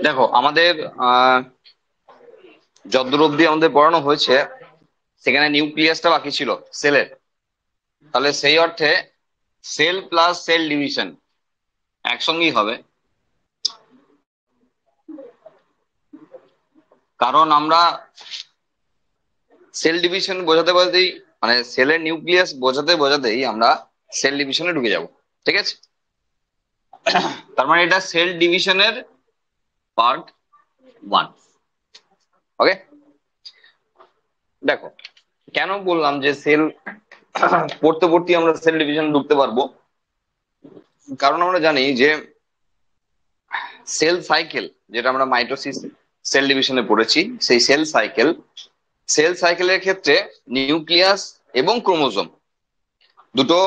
দেখো আমাদের যতদূর অব্দি আমাদের পড়ানো হয়েছে সেখানে নিউক্লিয়াসটা বাকি ছিল সেলের। তাহলে সেই অর্থে সেল প্লাস সেল ডিভিশন একসঙ্গেই হবে, কারণ আমরা সেল ডিভিশন বোঝাতে বোঝাতেই মানে সেলের নিউক্লিয়াস বোঝাতে বোঝাতেই আমরা সেল ডিভিশনে ঢুকে যাব। ঠিক আছে, তার মানে এটা সেল ডিভিশনের পার্ট 1। ওকে, দেখো কেন বললাম যে সেল পড়তে পড়তে আমরা সেল ডিভিশন ঢুকতে পারবো, কারণ আমরা জানি যে সেল সাইকেল যেটা আমরা মাইটোসিস সেল ডিভিশনে পড়েছি, সেই সেল সাইকেলের ক্ষেত্রে নিউক্লিয়াস এবং ক্রোমোজোম দুটো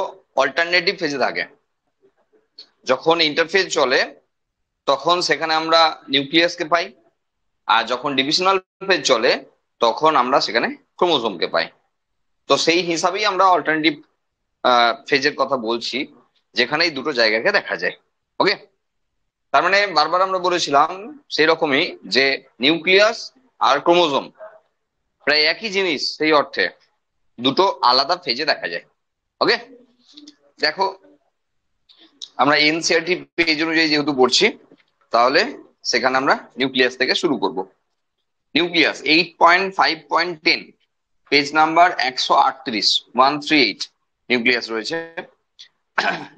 অল্টারনেটিভ ফেজে থাকে। যখন ইন্টারফেজ চলে তখন সেখানে আমরা নিউক্লিয়াসকে পাই, আর যখন ডিভিশনাল ফেজ চলে তখন আমরা সেখানে ক্রোমোজোমকে পাই। তো সেই হিসাবেই আমরা অল্টারনেটিভ ফেজের কথা বলছি, যেখানে এই দুটো জায়গাকে দেখা যায়। ওকে, তার মানে বারবার আমরা বলেছিলাম সেই রকমই যে নিউক্লিয়াস আর ক্রোমোজোম প্রায় একই জিনিস, সেই অর্থে দুটো আলাদা ফেজে দেখা যায়। ওকে, দেখো আমরা এনসিইআরটি পেজ অনুযায়ী যেহেতু পড়ছি, তাহলে সেখানে আমরা নিউক্লিয়াস থেকে শুরু করব। নিউক্লিয়াস 8.5.10 পেজ নাম্বার 138 138 নিউক্লিয়াস রয়েছে।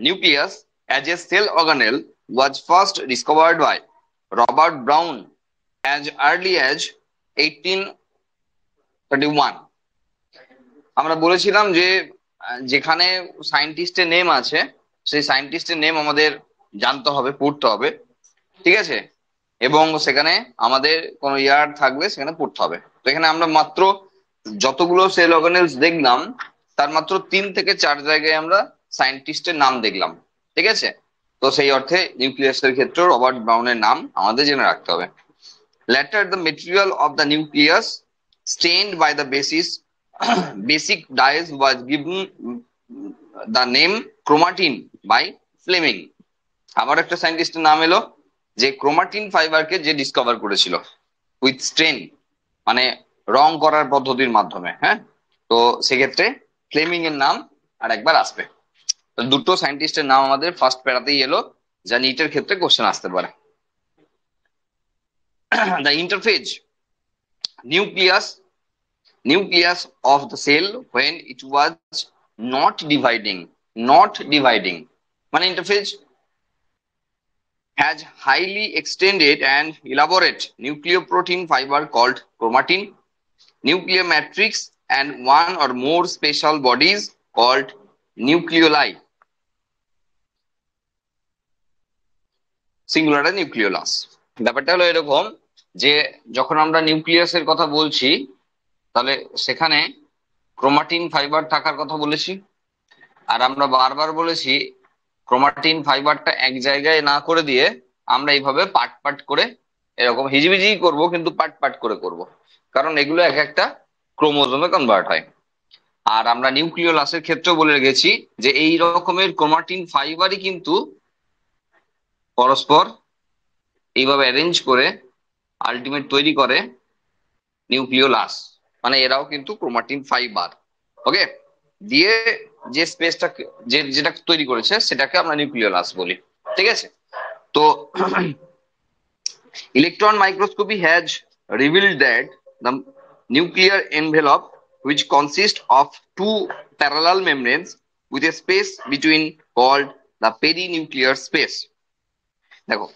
Nucleus as a cell organelle was first discovered by Robert Brown as early as 1831। আমরা বলেছিলাম যে যেখানে সায়েন্টিস্টের নেম আছে সেই সায়েন্টিস্টের নেম আমাদের জানতে হবে, পড়তে হবে। ঠিক আছে, এবং সেখানে আমাদের কোন ইয়ার থাকলে সেখানে পড়তে হবে। তো এখানে আমরা মাত্র যতগুলো সেল অর্গানেলস দেখলাম তার মাত্র 3 থেকে 4 জায়গায় আমরা সায়েন্টিস্টের নাম দেখলাম। ঠিক আছে, তো সেই অর্থে নিউক্লিয়াসের ক্ষেত্রে রবার্ট ব্রাউনের নাম আমাদের জেনে রাখতে হবে। Later the material of the nucleus stained by the basic dyes was given the name chromatin by Fleming। আবার একটা সায়েন্টিস্টের নাম এলো যে ক্রোমাটিন ফাইবারকে যে ডিসকভার করেছিল উইথ স্ট্রেন, মানে রং করার পদ্ধতির মাধ্যমে। হ্যাঁ, তো সেক্ষেত্রে ফ্লেমিং এর নাম আর একবার আসবে। তো দুটো সায়েন্টিস্টের নাম আমাদের ফার্স্ট প্যারাতেই এলো, যা নিটের ক্ষেত্রে কোশ্চেন আসতে পারে। The interphase nucleus of the cell when it was not dividing মানে interphase has highly extended and elaborate nucleoprotein fiber called chromatin, nuclear matrix, and one or more special bodies called nucleoli, singular nucleolus। ব্যাপারটা হলো এরকম যে যখন আমরা নিউক্লিয়াসের কথা বলছি তাহলে সেখানে ক্রোমাটিন ফাইবার থাকার কথা বলেছি, আর আমরা বারবার বলেছি ক্রোমাটিন ফাইবারটা এক জায়গায় না করে দিয়ে আমরা এইভাবে পার্ট পার্ট করে এরকম হিজিবিজি করব, কিন্তু পার্ট পার্ট করে করব, কারণ এগুলো এক একটা ক্রোমোজোমে কনভার্ট হয়। আর আমরা নিউক্লিওলাসের ক্ষেত্রেও বলে গেছি যে এই রকমের ক্রোমাটিন ফাইবারই কিন্তু পরস্পর এইভাবে অ্যারেঞ্জ করে আলটিমেট তৈরি করে নিউক্লিওলাস, মানে এরাও কিন্তু ক্রোমাটিন ফাইবার। ওকে, দিয়ে যে স্পেসটা যেটা তৈরি করেছে সেটাকে আমরা নিউক্লিওলাস বলি। ঠিক আছে, তো electron microscopy has revealed that the nuclear envelope which consists of two parallel membranes with a space between called the perinuclear space। দেখো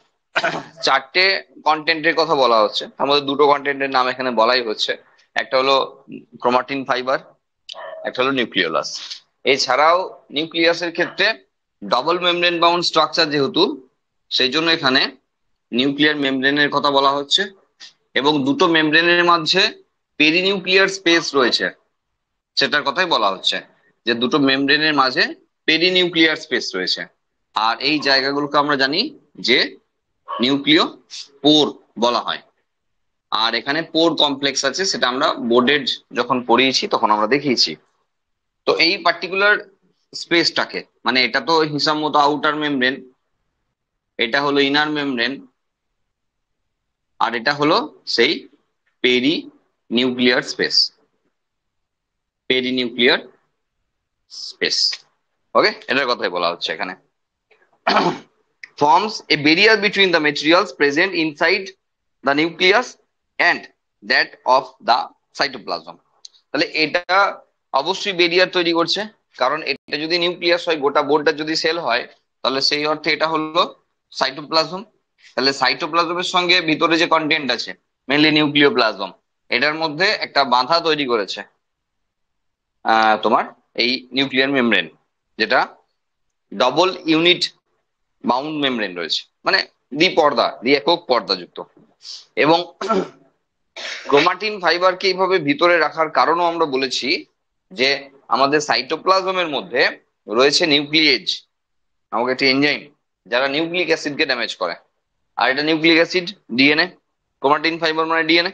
চারটে কন্টেন্টের কথা বলা হচ্ছে, তার মধ্যে দুটো কন্টেন্টের নাম এখানে বলাই হচ্ছে, একটা হলো ক্রোমাটিন ফাইবার, একটা হলো নিউক্লিওলাস। এছাড়াও নিউক্লিয়াসের ক্ষেত্রে ডবল মেমব্রেন বাউন্ড স্ট্রাকচার যেহেতু, সেই জন্য এখানে নিউক্লিয়ার মেমব্রেনের কথা বলা হচ্ছে, এবং দুটো মেমব্রেনের মাঝে পেরিনিউক্লিয়ার স্পেস রয়েছে সেটার কথাই বলা হচ্ছে, যে দুটো মেমব্রেনের মাঝে পেরিনিউক্লিয়ার স্পেস রয়েছে। আর এই জায়গাগুলোকে আমরা জানি যে নিউক্লিয় পোর বলা হয়। আর এখানে পোর কমপ্লেক্স আছে, সেটা আমরা বোর্ডের যখন পড়িয়েছি তখন আমরা দেখিয়েছি। তো এই পার্টিকুলার স্পেসটাকে, মানে এটা তো হিসাব মতো আউটার মেমব্রেন, এটা হলো ইনার মেমব্রেন, আর এটা হলো সেই perinuclear space, perinuclear space. Okay, এটার কথাই বলা হচ্ছে এখানে। forms a barrier between the materials present inside the nucleus and that of the cytoplasm। তাহলে এটা অবশ্যই বেরিয়ার তৈরি করছে, কারণ এটা যদি নিউক্লিয়াস হয়, গোটা বোর্ডটা যদি সেল হয়, তাহলে সেই অর্থে এটা হলো সাইটোপ্লাজম। তাহলে সাইটোপ্লাজমের সঙ্গে ভিতরে যে কন্টেন্ট আছে মেনলি নিউক্লিওপ্লাজম, এটার মধ্যে একটা বাধা তৈরি করেছে তোমার এই নিউক্লিয়ার মেমব্রেন, যেটা ডবল ইউনিট বাউন্ড মেমব্রেন রয়েছে, মানে একক পর্দা যুক্ত। এবং ক্রোমাটিন ফাইবারকে এইভাবে ভিতরে রাখার কারণও আমরা বলেছি যে আমাদের সাইটোপ্লাজমের মধ্যে রয়েছে নিউক্লিয়েজ, আমাকে একটি এনজাইম যারা নিউক্লিক অ্যাসিডকে ড্যামেজ করে। আর এটা nucleic acid DNA, chromatin fibre মানে ডিএনএ।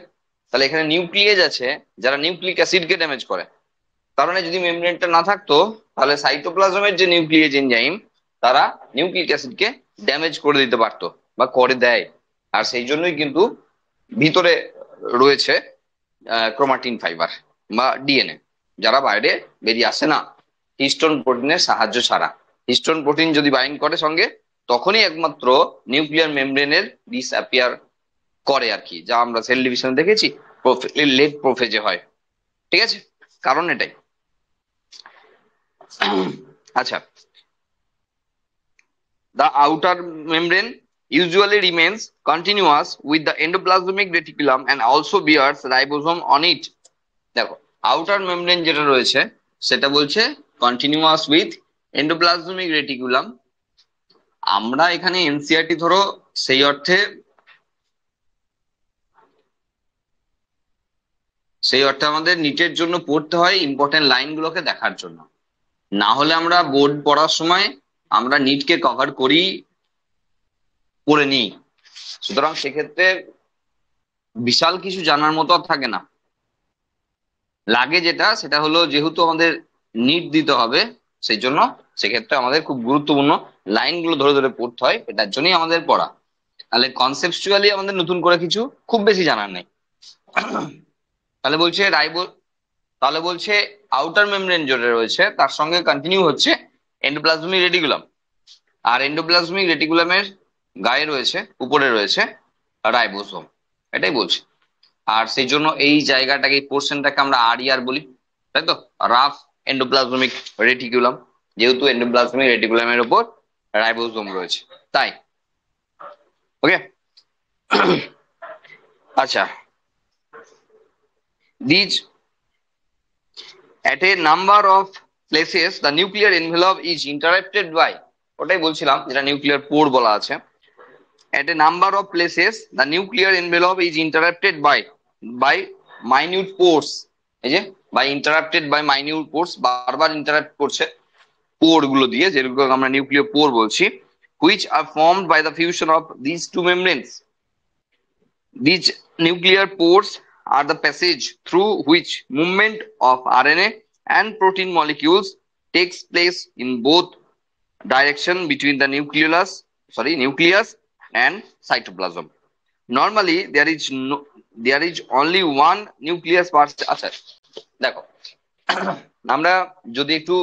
তাহলে এখানে নিউক্লিয়েজ আছে যারা নিউক্লিক অ্যাসিডকে ড্যামেজ করে। তার মানে যদি মেমব্রেনটা না থাকতো, তাহলে সাইটোপ্লাজমের যে নিউক্লিয়েজ এনজাইম তারা নিউক্লিক অ্যাসিডকে ড্যামেজ করে দিতে পারতো বা করে দেয়। আর সেই জন্যই কিন্তু ভিতরে রয়েছে ক্রোমাটিন ফাইবার বা ডিএনএ, যারা বাইরে বেরিয়ে আসে না হিস্টোন প্রোটিনের সাহায্য ছাড়া। হিস্টোন প্রোটিন যদি বাইন্ড করে সঙ্গে, তখনই একমাত্র নিউক্লিয়ার মেমব্রেনের ডিসঅ্যাপিয়ার করে আর কি, যা আমরা সেল ডিভিশন দেখেছি লেট প্রোফেজে হয়। ঠিক আছে, কারণ এটাই। আচ্ছা, the outer membrane usually remains continuous with the endoplasmic reticulum and also bears ribosome on it। দেখো, আউটার মেমব্রেন যেটা রয়েছে সেটা বলছে কন্টিনিউয়াস উইথ এন্ডোপ্লাজমিক রেটিকুলাম। আমরা এখানে এনসিআরটি ধরো সেই অর্থে আমাদের নিটের জন্য পড়তে হয় ইম্পর্টেন্ট লাইনগুলোকে দেখার জন্য। না হলে আমরা বোর্ড পড়ার সময় আমরা নিটকে কভার করি পড়ে নিই, সুতরাং সেক্ষেত্রে বিশাল কিছু জানার মতো থাকে না। লাগে যেটা সেটা হলো যেহেতু আমাদের নিট দিতে হবে, সেই জন্য সেক্ষেত্রে আমাদের খুব গুরুত্বপূর্ণ লাইনগুলো ধরে ধরে পড়তে হয়, এটার জন্যই আমাদের পড়া। তাহলে কনসেপচুয়ালি আমাদের নতুন করে কিছু খুব বেশি জানার নেই। তাহলে বলছে আউটার মেমব্রেন যেটা রয়েছে তার সঙ্গে কন্টিনিউ হচ্ছে এন্ডোপ্লাজমিক রেটিকুলাম, আর এন্ডোপ্লাজমিক রেটিকুলামের গায়ে রয়েছে, উপরে রয়েছে রাইবোসোম, এটাই বলছে। আর সেই জন্য এই জায়গাটাকে, এই পোর্শনটাকে আমরা আরইআর বলি, তাই তো, রাফ এন্ডোপ্লাজমিক রেটিকুলাম, যেহেতু এন্ডোপ্লাজমিক রেটিকুলামের উপর রাইবোসোম রয়েছে তাই। ওকে, আচ্ছা, these at a number of places the nuclear envelope is interrupted by, ওটাই বলছিলাম যেটা নিউক্লিয়ার পোর বলা আছে। at a number of places the nuclear envelope is interrupted by minute pores, এই যে by interrupted by minute pores, বারবার interrupt করছে পোর গুলো দিয়ে, যেগুলো আমরা নিউক্লিয়ার পোর বলছি, which are formed by the fusion of these two membranes। These nuclear pores are the passage through which movement of RNA and protein molecules takes place in both direction between the nucleus and cytoplasm। Normally there is only one nucleus per। আচ্ছা দেখো, আমরা যদি একটু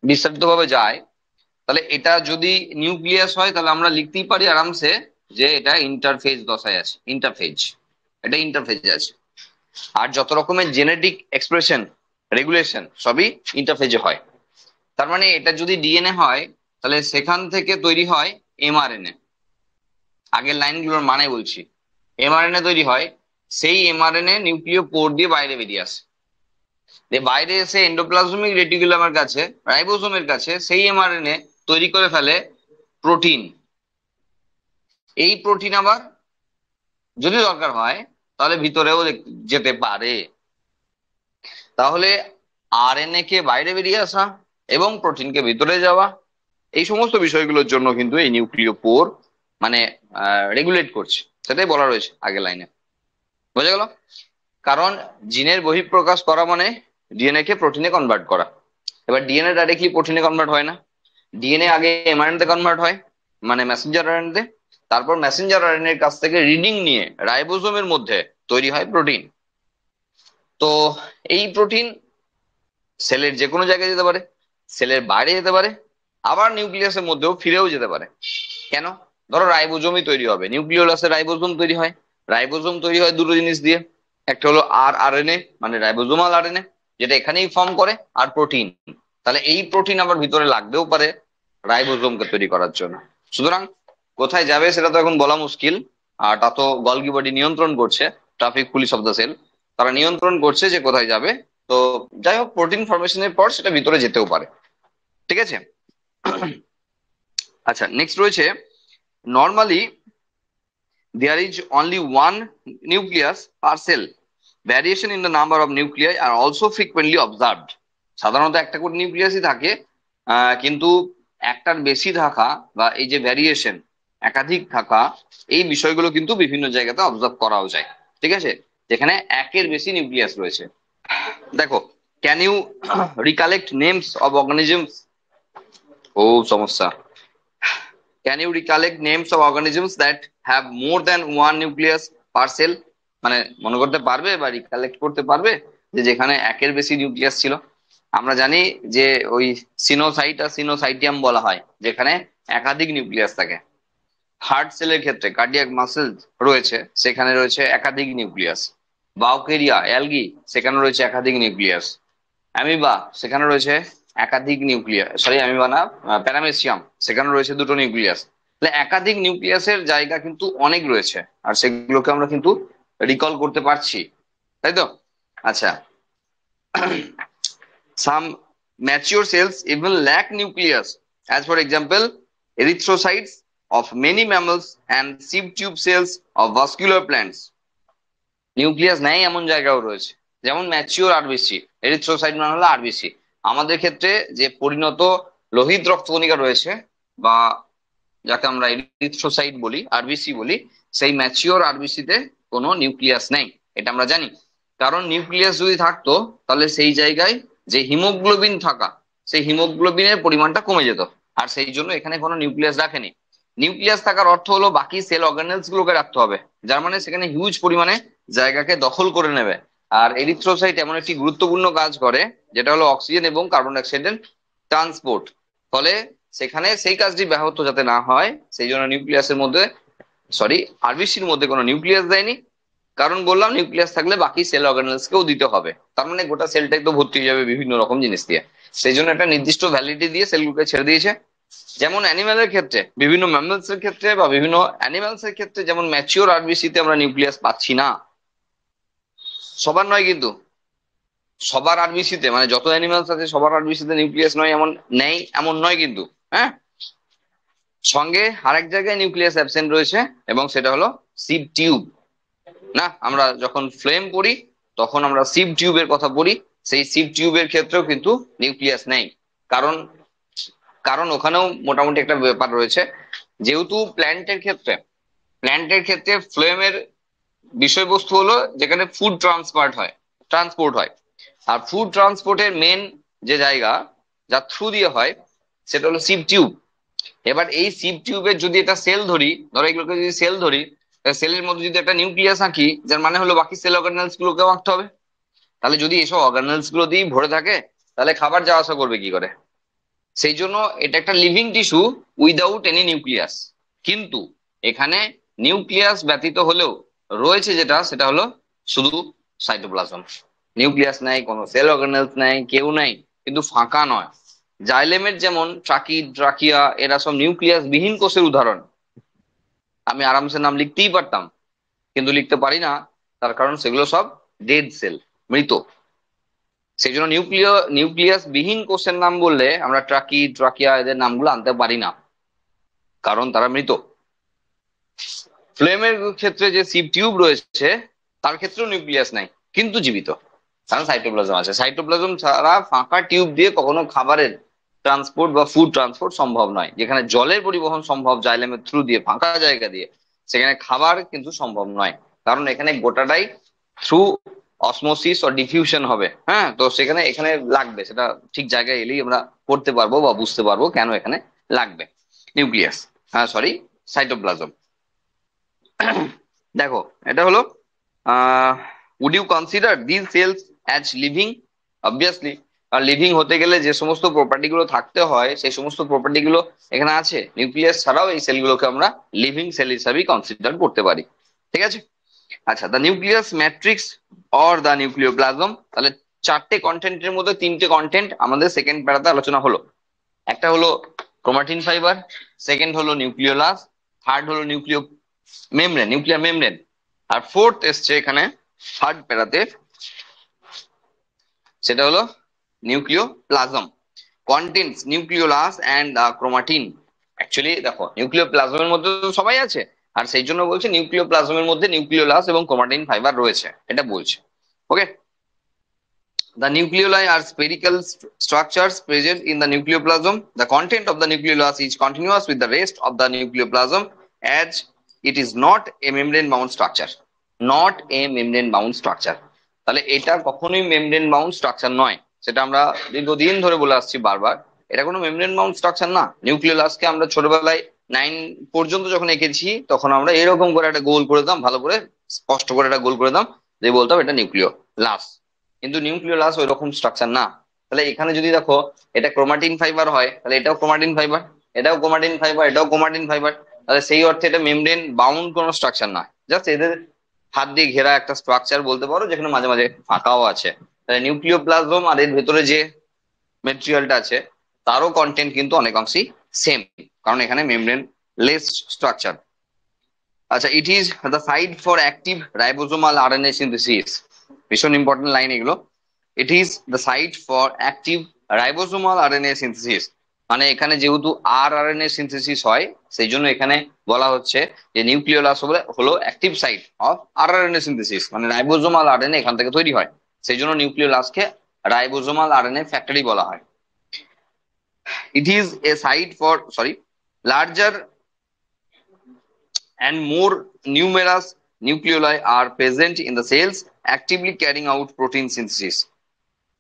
বিস্তারিত ভাবে যাই, তাহলে এটা যদি নিউক্লিয়াস হয় তাহলে আমরা লিখতেই পারি আরামসে যে এটা ইন্টারফেজ দশায় আছে, এটা ইন্টারফেজে আছে। আর যত রকমের জেনেটিক এক্সপ্রেশন রেগুলেশন সবই ইন্টারফেজে হয়। তার মানে এটা যদি ডিএনএ হয় তাহলে সেখান থেকে তৈরি হয় এমআরএনএ। আগের লাইনগুলোর মানে বলছি, এমআরএনএ তৈরি হয়, সেই এমআরএনএ নিউক্লিয় পোর দিয়ে বাইরে বেরিয়ে আসে, বাইরে এসে এন্ডোপ্লাজমিক রেটিকুলামের কাছে, রাইবোসোমের কাছে সেই এমআরএনএ তৈরি করে ফেলে প্রোটিন। এই প্রোটিন আবার যদি দরকার হয় তাহলে ভিতরেও যেতে পারে। তাহলে আরএনএ কে বাইরে বেরিয়ে আসা এবং প্রোটিনকে ভিতরে যাওয়া, এই সমস্ত বিষয়গুলোর জন্য কিন্তু এই নিউক্লিয় পোর মানে রেগুলেট করছে, সেটাই বলা রয়েছে আগের লাইনে। বোঝা গেল? কারণ জিনের বহিঃপ্রকাশ করা মানে ডিএনএ কে প্রোটিনে কনভার্ট করা। এবার ডিএনএ ডাইরেক্টলি প্রোটিনে কনভার্ট হয় না, ডিএনএ আগে এমআরএনএ তে কনভার্ট হয়, মানে মেসেঞ্জার আরএনএ, তারপর মেসেঞ্জার আরএনএ এর কাছ থেকে রিডিং নিয়ে রাইবোজোমের মধ্যে তৈরি হয় প্রোটিন। তো এই প্রোটিন সেলের যে কোনো জায়গায় যেতে পারে, সেলের বাইরে যেতে পারে, আবার নিউক্লিয়াসের মধ্যেও ফিরেও যেতে পারে। কেন? ধরো রাইবোজোমই তৈরি হবে, নিউক্লিওলাসে রাইবোজোম তৈরি হয়। রাইবোজোম তৈরি হয় দুটো জিনিস দিয়ে, একটা হলো আরএনএ মানে রাইবোজোমাল আরএনএ, যেটা এখানেই ফর্ম করে, আর প্রোটিন। তাহলে এই প্রোটিন আবার ভিতরে লাগতেও পারে রাইবোজোমকে তৈরি করার জন্য। সুতরাং কোথায় যাবে সেটা তো এখন বলা মুশকিল, আর তা তো গলগি বডি নিয়ন্ত্রণ করছে, traffic police of the cell, তারা নিয়ন্ত্রণ করছে যে কোথায় যাবে। তো যাই হোক, প্রোটিন ফরমেশনের পর সেটা ভিতরে যেতেও পারে। ঠিক আছে। আচ্ছা, নেক্সট রয়েছে normally there is only one nucleus per cell. Variation in the number of nuclei are also frequently observed. সাধারণত একটা করে নিউক্লিয়াসই থাকে, কিন্তু একটার বেশি থাকা বা এই যে ভ্যারিয়েশন, একাধিক থাকা, এই বিষয়গুলো কিন্তু বিভিন্ন জায়গাতে অবজার্ভ করাও যায়। ঠিক আছে, যেখানে একের বেশি নিউক্লিয়াস রয়েছে। দেখো, can you recollect names of organisms? ও সমস্যা। Can you recollect names of organisms that have more than one nucleus per cell? মানে মনে করতে পারবে বা রিকালেক্ট করতে পারবে যে যেখানে একের বেশি নিউক্লিয়াস ছিল? আমরা জানি যে ওই সিনোসাইট আর সিনোসাইটিয়াম বলা হয় যেখানে একাধিক নিউক্লিয়াস থাকে। হার্ট সেলের ক্ষেত্রে কার্ডিয়াক মাসেল রয়েছে, সেখানে রয়েছে একাধিক নিউক্লিয়াস। বাউকেরিয়া অ্যালগি, সেখানে রয়েছে একাধিক নিউক্লিয়াস। অ্যামিবা, সেখানে রয়েছে একাধিক নিউক্লিয়াস, সরি অ্যামিবা না, প্যারামেসিয়াম, সেখানে রয়েছে দুটো নিউক্লিয়াস। তাহলে একাধিক নিউক্লিয়াসের জায়গা কিন্তু অনেক রয়েছে, আর সেগুলোকে আমরা কিন্তু রিকল করতে পারছি, তাই তো? আচ্ছা, some mature cells even lack nucleus, as for example erythrocytes of many mammals and sieve tube cells of vascular plants. Nucleus নেই এমন জায়গাও রয়েছে, যেমন ম্যাচিওর আরবিসি, এরিথ্রোসাইট মানে হলো আরবিসি। আমাদের ক্ষেত্রে যে পরিণত লোহিত রক্তকণিকা রয়েছে, বা যাকে আমরা এরিথ্রোসাইট বলি, আরবিসি বলি, সেই ম্যাচিওর আরবিসি তে কোনো নিউক্লিয়াস নেই, এটা আমরা জানি। কারণ নিউক্লিয়াস যদি থাকতো তাহলে সেই জায়গায় যে হিমোগ্লোবিন থাকা, সেই হিমোগ্লোবিনের পরিমাণটা কমে যেত, আর সেই জন্য এখানে কোনো নিউক্লিয়াস রাখেনি। নিউক্লিয়াস থাকার অর্থ হলো বাকি সেল অর্গানেলস গুলোকে রাখতে হবে, যার মানে সেখানে হিউজ পরিমাণে জায়গাকে দখল করে নেবে। আর এরিথ্রোসাইট এমন একটি গুরুত্বপূর্ণ কাজ করে, যেটা হলো অক্সিজেন এবং কার্বন ডাইঅক্সাইডের ট্রান্সপোর্ট। ফলে সেখানে সেই কাজটি ব্যাহত যাতে না হয়, সেই জন্য নিউক্লিয়াসের মধ্যে, সরি আরবিসির মধ্যে কোনো নিউক্লিয়াস দেয়নি। কারণ বললাম নিউক্লিয়াস থাকলে বাকি সেল অর্গানেলস কেও দিতে হবে, তার মানে গোটা সেলটাই তো ভর্তি হয়ে যাবে বিভিন্ন রকম জিনিস দিয়ে। সেই জন্য একটা নির্দিষ্ট ভ্যালিডিটি দিয়ে সেলগুলোকে ছেড়ে দিয়েছে। যেমন অ্যানিমালের ক্ষেত্রে, বিভিন্ন ম্যামলস এর ক্ষেত্রে বা বিভিন্ন অ্যানিমালস এর ক্ষেত্রে যেমন ম্যাচিওর আরবিসি তে আমরা নিউক্লিয়াস পাচ্ছি না, সবার নয় কিন্তু, সবার আরবিসি তে মানে যত অ্যানিমালস আছে সবার আরবিসি তে নিউক্লিয়াস নয় এমন নেই, এমন নয় কিন্তু, হ্যাঁ। সঙ্গে আরেক জায়গায় নিউক্লিয়াস অ্যাবসেন্ট রয়েছে, এবং সেটা হলো সিভ টিউব। না, আমরা যখন ফ্লেম পড়ি তখন আমরা সিভ টিউবের কথা পড়ি, সেই সিভ টিউবের ক্ষেত্রেও কিন্তু নিউক্লিয়াস নেই। কারণ কারণ ওখানেও মোটামুটি একটা ব্যাপার রয়েছে, যেহেতু প্ল্যান্টের ক্ষেত্রে ফ্লেমের বিষয়বস্তু হলো যেখানে ফুড ট্রান্সপোর্ট হয়, আর ফুড ট্রান্সপোর্টের মেন যে জায়গা যা থ্রু দিয়ে হয় সেটা হলো সিভ টিউব। এবার এই সিভ টিউবের যদি একটা সেল ধরি, ধরো এগুলোকে যদি সেল ধরি, সেলের মধ্যে যদি একটা নিউক্লিয়াস আঁকি, যার মানে হলো বাকি সেল অর্গানেলস গুলোকেও আঁকতে হবে। তাহলে যদি এসব অর্গানেলস গুলো দিয়ে ভরে থাকে, তাহলে খাবার যাওয়া আসা করবে কি করে? সেই জন্য এটা একটা living tissue without any nucleus. কিন্তু এখানে নিউক্লিয়াস ব্যতীত হলেও রয়েছে যেটা, সেটা হলো শুধু সাইটোপ্লাজম। নিউক্লিয়াস নাই, কোনো সেল অর্গানেলস নাই, কেউ নাই, কিন্তু ফাঁকা নয়। জাইলেমের যেমন ট্রাকি, ট্রাকিয়া, এরা সব নিউক্লিয়াস বিহীন কোষের উদাহরণ। আমি আরামসে নাম লিখতেই পারতাম, কিন্তু লিখতে পারি না, তার কারণ সেগুলো সব ডেড সেল, মৃত। সেই জন্য নিউক্লিয়াস বিহীন কোষের নাম বললে আমরা ট্রাকি, ট্রাকিয়া এদের নামগুলো আনতে পারি না, কারণ তারা মৃত। ফ্লেমের ক্ষেত্রে যে সিভ টিউব রয়েছে তার ক্ষেত্রেও নিউক্লিয়াস নাই, কিন্তু জীবিত, কারণ সাইটোপ্লাজম আছে। সাইটোপ্লাজম ছাড়া ফাঁকা টিউব দিয়ে কখনো খাবারের ট্রান্সপোর্ট বা ফুড ট্রান্সপোর্ট সম্ভব নয়। যেখানে জলের পরিবহন সম্ভব জাইলেমের থ্রু দিয়ে ফাঁকা জায়গা দিয়ে, সেখানে খাবার কিন্তু সম্ভব নয়, কারণ এখানে গোটাটাই থ্রু অসমোসিস ও ডিফিউশন হবে। হ্যাঁ, তো সেখানে এখানে লাগবে, সেটা ঠিক জায়গায় এলেই আমরা করতে পারবো বা বুঝতে পারবো কেন এখানে লাগবে নিউক্লিয়াস। Sorry, cytoplasm. দেখো, এটা হলো would you consider this cells as living? Obviously, আর লিভিং হতে গেলে যে সমস্ত প্রপার্টি গুলো থাকতে হয় সেই সমস্ত প্রপার্টি গুলো এখানে আছে। নিউক্লিয়াস ছাড়াও এই সেলগুলোকে আমরা লিভিং সেল হিসাবেই কনসিডার করতে পারি। ঠিক আছে। আচ্ছা, the nucleus matrix or the nucleoplasm, তাহলে চারটে কন্টেন্টের মধ্যে তিনটে কন্টেন্ট আমাদের সেকেন্ড প্যারাতে আলোচনা হলো। একটা হলো ক্রোমাটিন ফাইবার, সেকেন্ড হলো নিউক্লিওলাস, থার্ড হলো নিউক্লিয়ার মেমব্রেন, আর ফোর্থ এসছে এখানে থার্ড প্যারাতে, সেটা হলো nucleoplasm. Contents nucleolus and chromatin. Actually দেখো, নিউক্লিওপ্লাজমের মধ্যে তো সবাই আছে, আর সেই জন্য বলছে নিউক্লিওপ্লাজমের মধ্যে নিউক্লিওলাস এবং ক্রোমাটিন ফাইবার রয়েছে, এটা বলছে। ওকে। The nucleoli are spherical structures present in the nucleoplasm. The content of the nucleolus is continuous with the rest of the nucleoplasm as it is not a membrane-bound structure. Not a membrane-bound structure. তাহলে এটা কখনোই membrane bound structure নয়, সেটা আমরা দীর্ঘদিন ধরে বলে আসছি বারবার। এটা কোনো মেমব্রেন বাউন্ড স্ট্রাকচার না। নিউক্লিওলাসকে আমরা ছোটবেলায় 9 পর্যন্ত যখন এঁকেছি তখন আমরা এরকম করে একটা গোল করে দিতাম, ভালো করে স্পষ্ট করে একটা গোল করে দিতাম, যে বলতাম এটা নিউক্লিওলাস। কিন্তু নিউক্লিওলাস ওই রকম স্ট্রাকচার না। তাহলে এখানে যদি দেখো এটা ক্রোমাটিন ফাইবার হয়, তাহলে এটাও ক্রোমাটিন ফাইবার, এটাও ক্রোমাটিন ফাইবার, এটাও ক্রোমাটিন ফাইবার। তাহলে সেই অর্থে এটা মেমব্রেন বাউন্ড কোনো স্ট্রাকচার না, জাস্ট এদের হাত দিয়ে ঘেরা একটা স্ট্রাকচার বলতে পারো, যেখানে মাঝে মাঝে ফাঁকাও আছে। তাহলে নিউক্লিওপ্লাজম আর এর ভেতরে যে মেটেরিয়ালটা আছে তারও কন্টেন্ট কিন্তু অনেকাংশেই সেম, কারণ এখানে মেমব্রেন লেস স্ট্রাকচার। আচ্ছা, it is the site for active ribosomal RNA synthesis. ভীষণ ইম্পর্টেন্ট লাইন এগুলো। It is the site for active ribosomal RNA synthesis, মানে এখানে যেহেতু আরএনএ সিনথেসিস হয় সেই জন্য এখানে বলা হচ্ছে যে নিউক্লিওলাস হলো active site of RNA synthesis, মানে রাইবোজোমাল আরএনএ এখান থেকে তৈরি হয়, সেই জন্য নিউক্লিওলাসকে রাইবোজোমাল আরএনএ ফ্যাক্টরি বলা হয়। It is a site for larger and more numerous nucleoli are present in the cells actively carrying out protein synthesis.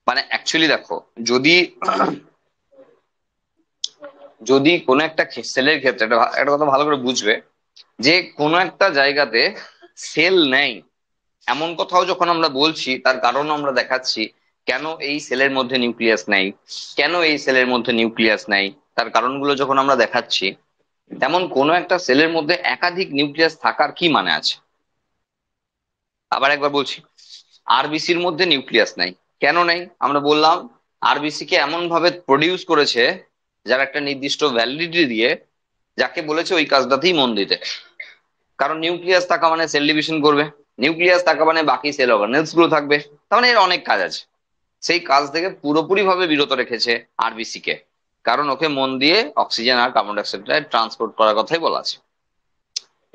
মানে অ্যাকচুয়ালি দেখো, যদি যদি কোনো একটা সেলের ক্ষেত্রে একটা কথা ভালো করে বুঝবে, যে কোনো একটা জায়গাতে সেল নেই এমন কথাও যখন আমরা বলছি, তার কারণ আমরা দেখাচ্ছি কেন এই সেলের মধ্যে নিউক্লিয়াস নাই, কেন এই সেলের মধ্যে নিউক্লিয়াস নাই, তার কারণগুলো যখন আমরা দেখাচ্ছি, তেমন কোনো একটা সেলের মধ্যে একাধিক নিউক্লিয়াস থাকার কি মানে আছে? আবার একবার বলছি, আরবিসির মধ্যে নিউক্লিয়াস নাই, কেন নাই? আমরা বললাম আরবিসি কে এমন ভাবে প্রডিউস করেছে যার একটা নির্দিষ্ট ভ্যালিডিটি দিয়ে, যাকে বলেছে ওই কাজটাতেই মন দিতে। কারণ নিউক্লিয়াস থাকা মানে সেল ডিভিশন করবে, নিউক্লিয়াস থাকা মানে বাকি সেল অর্গানেলস গুলো থাকবে, তার মানে এর অনেক কাজ আছে। সেই কাজ থেকে পুরোপুরি ভাবে বিরত রেখেছে আরবিসি কে, কারণ ওকে মন দিয়ে অক্সিজেন আর কার্বন ডাইঅক্সাইড ট্রান্সপোর্ট করার কথাই বলা আছে।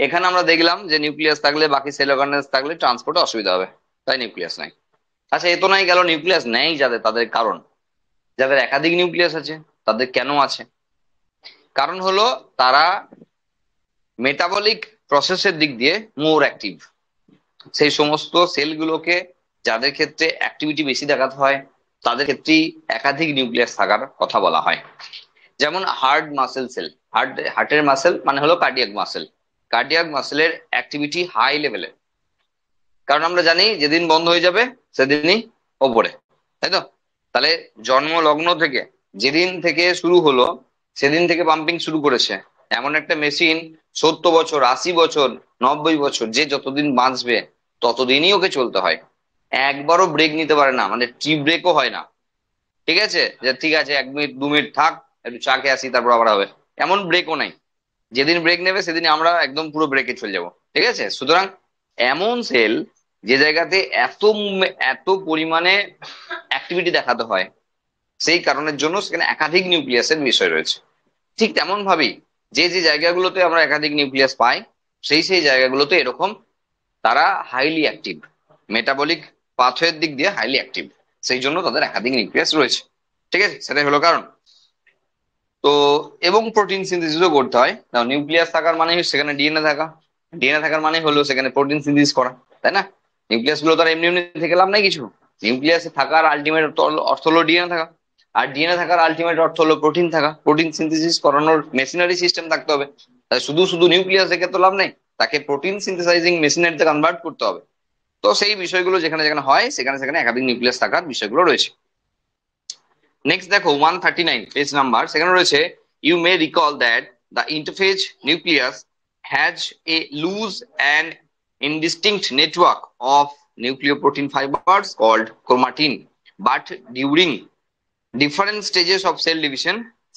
এখানে আমরা দেখলাম যে নিউক্লিয়াস থাকলে বাকি সেল অর্গানেলস থাকলে ট্রান্সপোর্টে অসুবিধা হবে, তাই নিউক্লিয়াস নাই। আচ্ছা, এ তো নাই গেল নিউক্লিয়াস নেই যাদের, তাদের কারণ। যাদের একাধিক নিউক্লিয়াস আছে তাদের কেন আছে? কারণ হলো তারা মেটাবলিক প্রসেসের দিক দিয়ে মোর অ্যাক্টিভ। সেই সমস্ত সেলগুলোকে যাদের ক্ষেত্রে অ্যাক্টিভিটি বেশি দেখাতে হয় তাদের ক্ষেত্রেই একাধিক নিউক্লিয়াস থাকার কথা বলা হয়। যেমন হার্ট মাসেল সেল, হার্টের মাসেল মানে হলো কার্ডিয়াক মাসেল, কার্ডিয়াক মাসেলের অ্যাক্টিভিটি হাই লেভেলের, কারণ আমরা জানি যেদিন বন্ধ হয়ে যাবে সেদিনই ওপরে, তাই তো? তাহলে জন্ম লগ্ন থেকে যেদিন থেকে শুরু হলো সেদিন থেকে পাম্পিং শুরু করেছে এমন একটা মেশিন 70 বছর, 80 বছর, 90 বছর, যে যতদিন বাঁচবে ততদিনই ওকে চলতে হয়। একবারও ব্রেক নিতে পারে না, মানে টি ব্রেকও হয় না। ঠিক আছে, যে ঠিক আছে 1 মিনিট 2 মিনিট থাক, একটু চা খেয়ে আসি তারপর আবার হবে, এমন ব্রেকও নাই। যেদিন ব্রেক নেবে সেদিন আমরা একদম পুরো ব্রেকে চলে যাব। ঠিক আছে, সুতরাং এমন সেল যে জায়গাতে এত পরিমাণে অ্যাক্টিভিটি দেখাতে হয়, সেই কারণের জন্য সেখানে একাধিক নিউক্লিয়াসের বিষয় রয়েছে। ঠিক তেমন ভাবেই যে যে জায়গাগুলোতে আমরা একাধিক নিউক্লিয়াস পাই সেই জায়গাগুলোতে এরকম তারা হাইলি অ্যাক্টিভ, মেটাবলিক পাথওয়ের দিক দিয়ে হাইলি অ্যাক্টিভ, সেই জন্য তাদের একাধিক নিউক্লিয়াস রয়েছে। ঠিক আছে, সেটাই হলো কারণ। তো এবং প্রোটিন সিনথেসিসও করতে হয়। নিউক্লিয়াস থাকার মানে সেখানে ডিএনএ থাকা, ডিএনএ থাকার মানে হলো সেখানে প্রোটিন সিনথেসিস করা, তাই না? নিউক্লিয়াস গুলো তো আর এমনি এমনি থেকে লাভ নাই কিছু। নিউক্লিয়াসে থাকার আলটিমেট অর্থ হলো ডিএনএ থাকা, আর ডিএনএ থাকার আলটিমেট অর্থ হলো প্রোটিন থাকা। প্রোটিন সিনথেসিস করানোর মেশিনারি সিস্টেম থাকতে হবে, তাই শুধু শুধু নিউক্লিয়াস দেখে তো লাভ নেই, তাকে প্রোটিন সিনথেসাইজিং মেশিনারিতে কনভার্ট করতে হবে। তো সেই বিষয়গুলো যেখানে যেখানে হয় সেখানে সেখানে একাধিক নিউক্লিয়াস থাকার বিষয়গুলো রয়েছে। নেক্সট দেখো 139 পেজ নাম্বার, সেখানে রয়েছে you may recall that the interphase nucleus has a loose and indistinct network of nucleoprotein fibers called chromatin, but during different stages of cell division,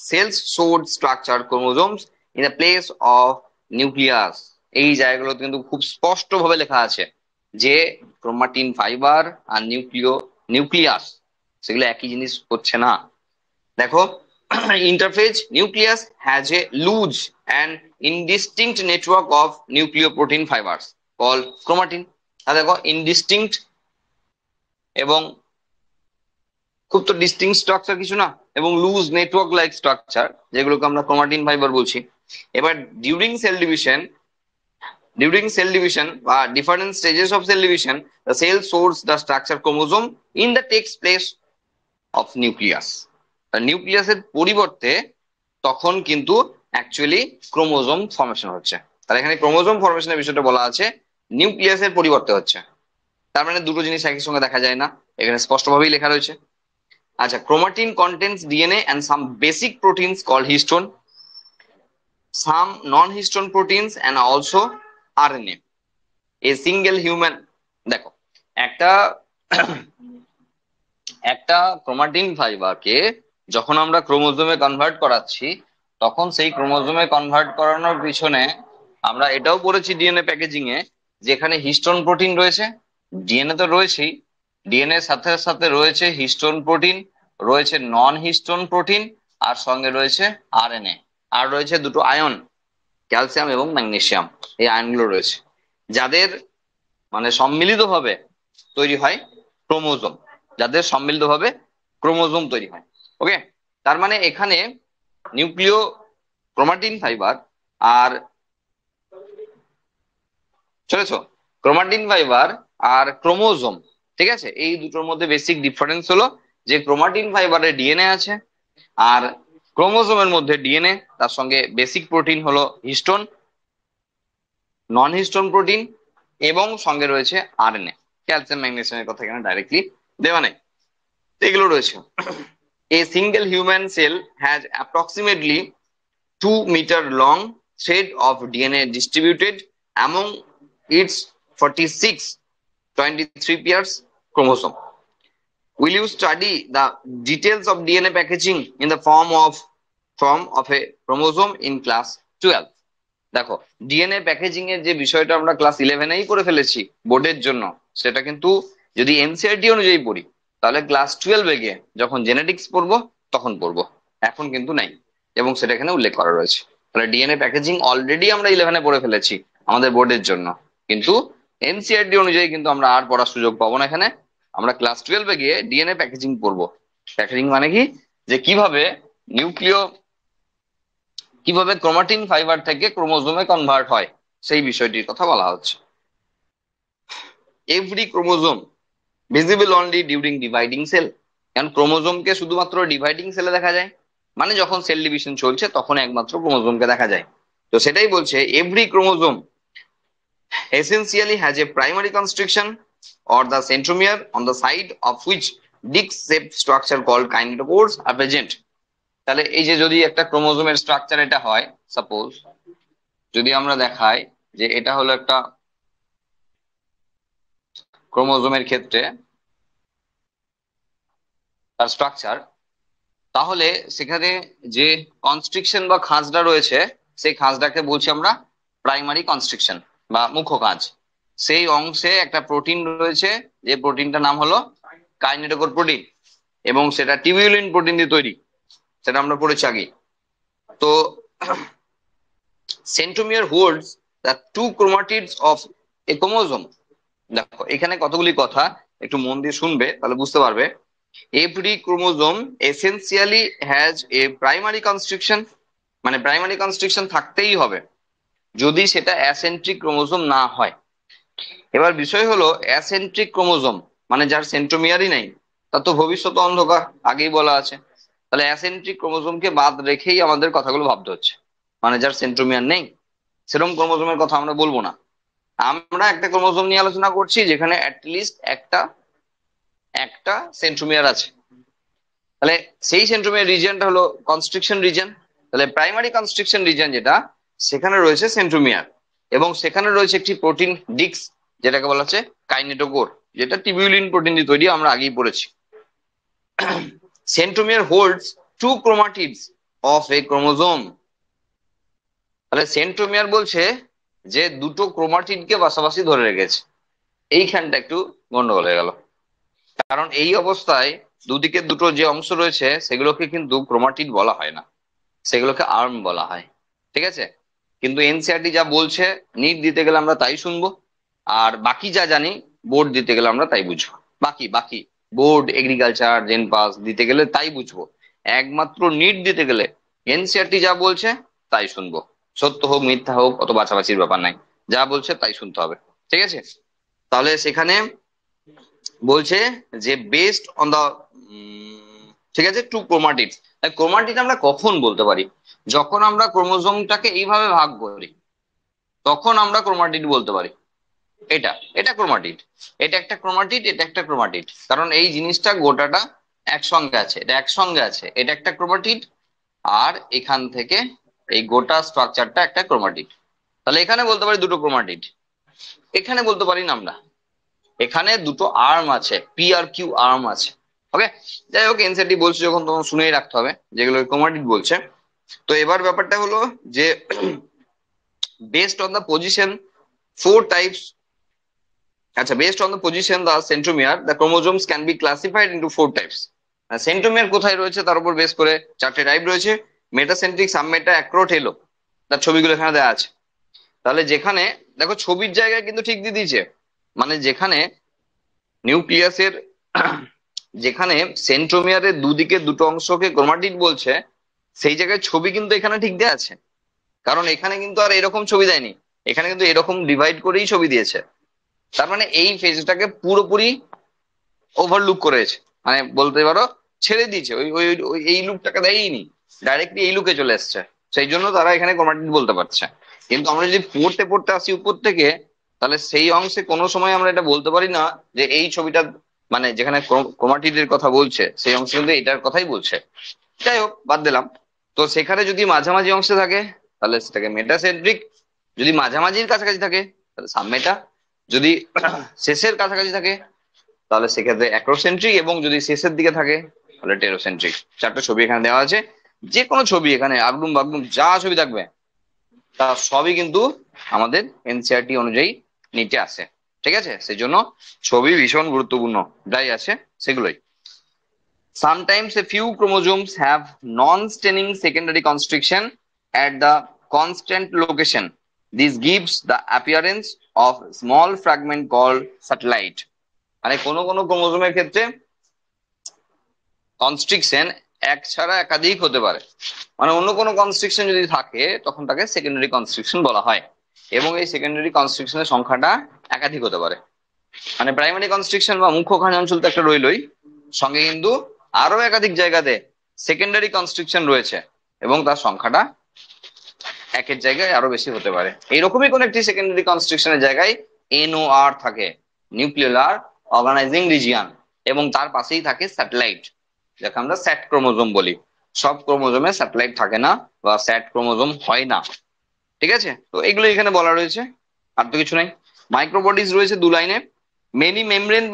cells showed structured chromosomes in the place of nucleus. এই জায়গাগুলো কিন্তু খুব স্পষ্ট ভাবে লেখা আছে যে chromatin fibre আর nucleus সেগুলো একই জিনিস হচ্ছে না। দেখো, interphase nucleus has a loose and indistinct network of nucleoprotein fibres called chromatin. আর দেখো, ইনডিস্টিংক্ট এবং খুব তো ডিস্টিংক্ট স্ট্রাকচার কিছু না, এবং লুজ নেটওয়ার্ক লাইক স্ট্রাকচার যেগুলোকে আমরা ক্রোমাটিন ফাইবার বলছি। এবার ডিউরিং সেল ডিভিশন বা different stages of cell division, the cell source the structure chromosome in the takes place of nucleus. নিউক্লিয়াসের পরিবর্তে তখন কিন্তু অ্যাকচুয়ালি ক্রোমোজোম ফর্মেশন হচ্ছে। তাহলে এখানে ক্রোমোজোম ফর্মেশনের বিষয়টা বলা আছে নিউক্লিয়াসের পরিবর্তে হচ্ছে, তার মানে দুটো জিনিস একই সঙ্গে দেখা যায় না, এখানে স্পষ্টভাবেই লেখা রয়েছে। আচ্ছা, chromatin contains DNA and some basic proteins called histone, some non histone proteins and also RNA. A single human, দেখো একটা একটা ক্রোমাটিন ফাইবারকে যখন আমরা ক্রোমোজোমে কনভার্ট করাচ্ছি, তখন সেই ক্রোমোজোমে কনভার্ট করানোর পিছনে আমরা এটাও পড়েছি ডিএনএ প্যাকেজিং এ, যেখানে হিস্টোন প্রোটিন রয়েছে। ডিএনএ তো রয়েছেই, ডিএনএ সাথে সাথে রয়েছে হিস্টোন প্রোটিন, রয়েছে নন হিস্টোন প্রোটিন, আর সঙ্গে রয়েছে আরএনএ, আর রয়েছে দুটো আয়ন, ক্যালসিয়াম এবং ম্যাগনেসিয়াম। এই আয়নগুলো রয়েছে যাদের মানে সম্মিলিতভাবে তৈরি হয় ক্রোমোজোম, যাদের সম্মিলিতভাবে ক্রোমোজোম তৈরি হয়। ওকে, তার মানে এখানে নিউক্লিয় ক্রোমাটিন ফাইবার আর চলেছ ক্রোমাটিন ফাইবার আর ক্রোমোজোম, ঠিক আছে, এই দুটোর মধ্যে বেসিক ডিফারেন্স হলো যে ক্রোমাটিন ফাইবারে ডিএনএ আছে, আর ক্রোমোজোমের মধ্যে ডিএনএ, তার সঙ্গে বেসিক প্রোটিন হলো হিস্টোন, নন হিস্টোন প্রোটিন, এবং সঙ্গে রয়েছে আরএনএ। ক্যালসিয়াম ম্যাগনেসিয়ামের কথা এখানে ডাইরেক্টলি দেওয়া নেই, এগুলো রয়েছে। এ single human sell has approximately 2 meter long thread of DNA distributed among its 46 23 pairs chromosome. Will you study the details of DNA packaging in the form of a chromosome in class 12? দেখো, DNA packaging এর যে বিষয়টা আমরা class 11এই করে ফেলেছি বোর্ডের জন্য, সেটা কিন্তু যদি এনসিইআরটি অনুযায়ী পড়ি তাহলে ক্লাস 12 গিয়ে যখন জেনেটিক্স পড়বো তখন পড়বো, এখন কিন্তু নাই, এবং সেটা এখানে উল্লেখ করা রয়েছে। তাহলে ডিএনএ প্যাকেজিং অলরেডি আমরা 11-এ পড়ে ফেলেছি আমাদের বোর্ডের জন্য, কিন্তু এনসিইআরটি অনুযায়ী কিন্তু আমরা আর পড়ার সুযোগ পাবো না। এখানে আমরা ক্লাস 12-এ গিয়ে ডিএনএ প্যাকেজিং পড়বো। প্যাকেজিং মানে কি, যে কিভাবে ক্রোমাটিন ফাইবার থেকে ক্রোমোজোমে কনভার্ট হয় সেই বিষয়টির কথা বলা হচ্ছে। Every chromosome visible only during dividing cell, কারণ ক্রোমোজোমকে শুধুমাত্র ডিভাইডিং সেলে দেখা যায়, মানে যখন সেল ডিভিশন চলছে তখন একমাত্র ক্রোমোজোমকে দেখা যায়। তো সেটাই বলছে every chromosome essentially has a primary constriction or the centromere on the side of which disc-shaped structure called kinetochores are present. তাহলে এই যে যদি একটা ক্রোমোজোমের স্ট্রাকচার এটা হয়, সাপোজ যদি আমরা দেখাই যে এটা হলো একটা ক্রোমোজোমের ক্ষেত্রে তার স্ট্রাকচার, তাহলে সেখানে যে কনস্ট্রিকশন বা খাঁজটা রয়েছে সেই খাঁজটাকে বলছি আমরা প্রাইমারি কনস্ট্রিকশন বা মুখ্য কাজ। সেই অংশে একটা প্রোটিন রয়েছে, যে প্রোটিনটার নাম হলো কাইনেটোকোর প্রোটিন, এবং সেটা টিউবুলিন প্রোটিন দিয়ে তৈরি, সেটা আমরা পড়েছি আগে। তো centromere holds the 2 chromatids of a chromosome. দেখো এখানে কতগুলি কথা, একটু মন দিয়ে শুনবে তাহলে বুঝতে পারবে। Every chromosome essentially has a primary constriction, মানে প্রাইমারি কনস্ট্রিকশন থাকতেই হবে যদি সেটা অ্যাসেন্ট্রিক ক্রোমোজোম না হয়। এবার বিষয় হলো অ্যাসেন্ট্রিক ক্রোমোজোম মানে যার সেন্ট্রোমিয়ারই নাই, তার তো ভবিষ্যৎ অন্ধকার, আগেই বলা আছে। তাহলে অ্যাসেন্ট্রিক ক্রোমোজোমকে বাদ রেখেই আমাদের কথাগুলো ভাবতে হচ্ছে, মানে যার সেন্ট্রোমিয়ার নেই সেরকম ক্রোমোজোমের কথা আমরা বলবো না। আমরা একটা ক্রোমোজোম নিয়ে আলোচনা করছি যেখানে অ্যাটলিস্ট একটা একটা সেন্ট্রোমিয়ার আছে। তাহলে সেই সেন্ট্রোমিয়ার রিজিয়নটা হলো কনস্ট্রিকশন রিজিয়ন। তাহলে প্রাইমারি কনস্ট্রিকশন রিজিয়ন যেটা, সেখানে রয়েছে সেন্ট্রোমিয়ার, এবং সেখানে রয়েছে একটি প্রোটিন ডিস্ক যেটাকে বলা হচ্ছে কাইনেটোকোর, যেটা টিবিউলিন প্রোটিন দিয়ে তৈরি, আমরা আগেই পড়েছি। Centromere holds two chromatids of a chromosome. তাহলে সেন্ট্রোমিয়ার বলছে যে দুটো ক্রোমাটিডকে পাশাপাশি ধরে রেখেছে। এইখানটা একটু গন্ডগোল হয়ে গেল, কারণ এই অবস্থায় দুদিকে দুটো যে অংশ রয়েছে সেগুলোকে কিন্তু ক্রোমাটিড বলা হয় না, সেগুলোকে আর্ম বলা হয়। ঠিক আছে, কিন্তু এনসিইআরটি যা বলছে, নিট দিতে গেলে আমরা তাই শুনবো, আর বাকি যা জানি বোর্ড দিতে গেলে আমরা তাই বুঝবো। বাকি বাকি বোর্ড, এগ্রিকালচার, জেন পাস দিতে গেলে তাই বুঝবো। একমাত্র নিট দিতে গেলে এনসিইআরটি যা বলছে তাই শুনবো। সত্য হোক মিথ্যা হোক অত বাছাবাছির ব্যাপার নাই, যা বলছে তাই শুনতে হবে। ঠিক আছে, তাহলে সেখানে বলছে যে বেসড অন দা, ঠিক আছে, টু ক্রোমাটিডস। ক্রোমাটিড আমরা কখন বলতে পারি? যখন আমরা ক্রোমোজোমটাকে এইভাবে ভাগ করি তখন আমরা ক্রোমাটিড বলতে পারি। এটা এটা ক্রোমাটিড, এটা একটা ক্রোমাটিড, এটা একটা ক্রোমাটিড, কারণ এই জিনিসটা গোটাটা একসঙ্গে আছে, এটা একসঙ্গে আছে, এটা একটা ক্রোমাটিড, আর এখান থেকে এই গোটা স্ট্রাকচারটা একটা ক্রোমাটিড। তাহলে এখানে বলতে পারি দুটো ক্রোমাটিড, এখানে বলতে পারি না আমরা, এখানে দুটো আর্ম আছে, পি আর কিউ আর্ম আছে। ওকে, যাই হোক এনসিইআরটি বলছে যখন তখন শুনেই রাখতে হবে যেগুলো ক্রোমাটিড বলছে। তো এবার ব্যাপারটা হলো যে based on the position four types, আচ্ছা, based on the position the centromere the chromosomes can be classified into four types. Centromere কোথায় রয়েছে তার উপর বেস করে চারটে টাইপ রয়েছে: মেটাসেন্ট্রিক, সাবমেটা, অ্যাক্রোট, হেলো। তার ছবিগুলো এখানে দেওয়া আছে। তাহলে যেখানে দেখো ছবির জায়গায় কিন্তু ঠিক দিয়ে দিয়েছে, মানে যেখানে নিউক্লিয়াসের যেখানে সেন্ট্রোমিয়ারের দুদিকে দুটো অংশকে ক্রোমাটিড বলছে, সেই জায়গায় ছবি কিন্তু এখানে ঠিক দেওয়া আছে। কারণ এখানে কিন্তু আর এরকম ছবি দেয়নি, এখানে কিন্তু এরকম ডিভাইড করেই ছবি দিয়েছে। তার মানে এই ফেজটাকে পুরোপুরি ওভারলুক করেছে, মানে বলতে পারো ছেড়ে দিয়েছে, ওই ওই ওই- এই লুকটাকে দেয়নি, ডাইরেক্টলি এই লুকে চলে এসছে। সেই জন্য তারা এখানে ক্রোমাটিড বলতে পারছে। কিন্তু আমরা যদি পড়তে পড়তে আসি উপর থেকে, তাহলে সেই অংশে কোনো সময় আমরা এটা বলতে পারি না যে এই ছবিটা, মানে যেখানে ক্রোমাটিডের কথা বলছে সেই অংশ কিন্তু এটার কথাই বলছে। যাই হোক, বাদ দিলাম। তো সেখানে যদি মাঝামাঝি অংশে থাকে তাহলে সেটাকে মেটাসেন্ট্রিক, যদি মাঝামাঝির কাছাকাছি থাকে তাহলে সাবমেটা, যদি শেষের কাছাকাছি থাকে তাহলে সেক্ষেত্রে অ্যাক্রোসেন্ট্রিক, এবং যদি শেষের দিকে থাকে তাহলে টেরোসেন্ট্রিক। চারটে ছবি এখানে দেওয়া আছে। যে কোনো ছবি এখানে আগডুম বাগডুম যা ছবি থাকবে তা সবই কিন্তু আমাদের এনসিইআরটি অনুযায়ী নিচে আসে। ঠিক আছে, সেই জন্য ছবি ভীষণ গুরুত্বপূর্ণ, যাই আছে সেগুলোই। Sometimes a few chromosomes have non-staining secondary constriction at the constant location. This gives the appearance of a small fragment called satellite. মানে কোনো কোনো ক্রোমোজোমের ক্ষেত্রে কনস্ট্রিকশন এক ছাড়া একাধিক হতে পারে, মানে অন্য কোনো কনস্ট্রিকশন যদি থাকে তখন তাকে সেকেন্ডারি কনস্ট্রিকশন বলা হয়, এবং এই সেকেন্ডারি কনস্ট্রিকশনের সংখ্যাটা একাধিক হতে পারে। মানে প্রাইমারি কনস্ট্রিকশন বা মুখ্য খাঁজ অঞ্চল তো একটা রইলই, সঙ্গে কিন্তু আরো একাধিক জায়গাতে সেকেন্ডারি কনস্ট্রিকশন রয়েছে, এবং তার সংখ্যাটা একের জায়গায় আরো বেশি হতে পারে। এইরকমই কোন একটি সেকেন্ডারি কনস্ট্রিকশনের জায়গায় এনওআর থাকে, নিউক্লিয়ার অর্গানাইজিং রিজিয়ন, এবং তার পাশেই থাকে স্যাটেলাইট, যাকে আমরা স্যাট ক্রোমোজোম বলি। সব ক্রোমোজোমে স্যাটেলাইট থাকে না বা স্যাট ক্রোমোজোম হয় না। ঠিক আছে, তো এগুলো এখানে বলা রয়েছে, আর তো কিছু নাই। মাইক্রোবডিজ রয়েছে দু লাইনে। Many membrane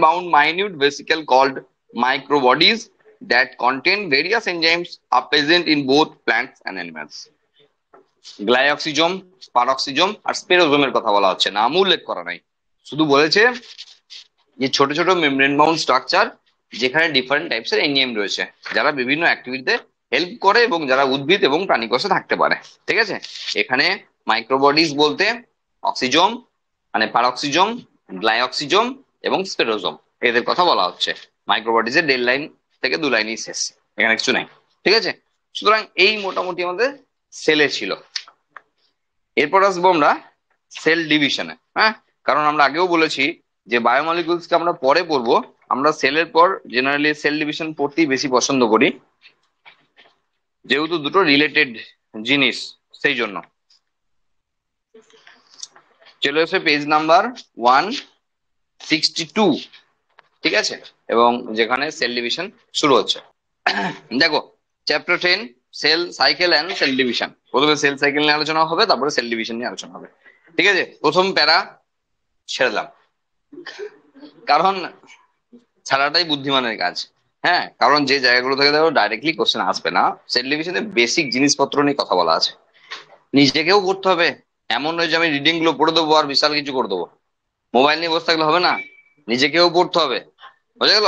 bound minute vesicle called microbodies that contain various enzymes are present in both plants and animals. গ্লাইঅক্সিজোম, পারক্সিজোম আর স্পেরোজোমের কথা বলা হচ্ছে, নাম উল্লেখ করা নাই, শুধু বলেছে যে ছোট ছোট মেমব্রেন বাউন্ড স্ট্রাকচার যেখানে ডিফারেন্ট টাইপস এর এনজাইম রয়েছে যারা বিভিন্ন অ্যাক্টিভিটিতে হেল্প করে এবং যারা উদ্ভিদ এবং প্রাণী কোষে থাকতে পারে। ঠিক আছে, এখানে মাইক্রোবডিজ বলতে অক্সিজোম, মানে পারক্সিজোম, গ্লাইঅক্সিজোম এবং স্পেরোজোম, এদের কথা বলা হচ্ছে। মাইক্রোবডিজ এর দেড় লাইন থেকে দু লাইনই শেষ, এখানে কিছু নাই। ঠিক আছে, সুতরাং এই মোটামুটি আমাদের সেলে ছিল। এরপর আসবো আমরা সেল ডিভিশনে। হ্যাঁ, কারণ আমরা আগেও বলেছি যে বায়োমলিকুলস কে আমরা পরে পড়বো, আমরা সেলের পর জেনারেলি সেল ডিভিশন পড়তেই বেশি পছন্দ করি, যেহেতু দুটো রিলেটেড জিনিস সেই জন্য। চলে এসে পেজ নাম্বার 162, ঠিক আছে, এবং যেখানে সেল ডিভিশন শুরু হচ্ছে। দেখো, chapter 10, cell cycle and cell division. প্রথমে সেল সাইকেল নিয়ে আলোচনা হবে, তারপরে সেল ডিভিশন নিয়ে আলোচনা হবে, ঠিক আছে। প্রথম প্যারা ছেড়ে, কারণ ছাড়াটাই বুদ্ধিমানের কাজ। হ্যাঁ, কারণ যে জায়গাগুলো থেকে দেখো ডাইরেক্টলি কোশ্চেন আসবে না, সেল ডিভিশনে বেসিক জিনিসপত্র নিয়ে কথা বলা আছে, নিজেকেও করতে হবে। এমন নয় যে আমি রিডিং গুলো পড়ে দেবো আর বিশাল কিছু করে দেবো, মোবাইল নিয়ে বসে থাকলে হবে না, নিজেকেও পড়তে হবে, বুঝে গেল?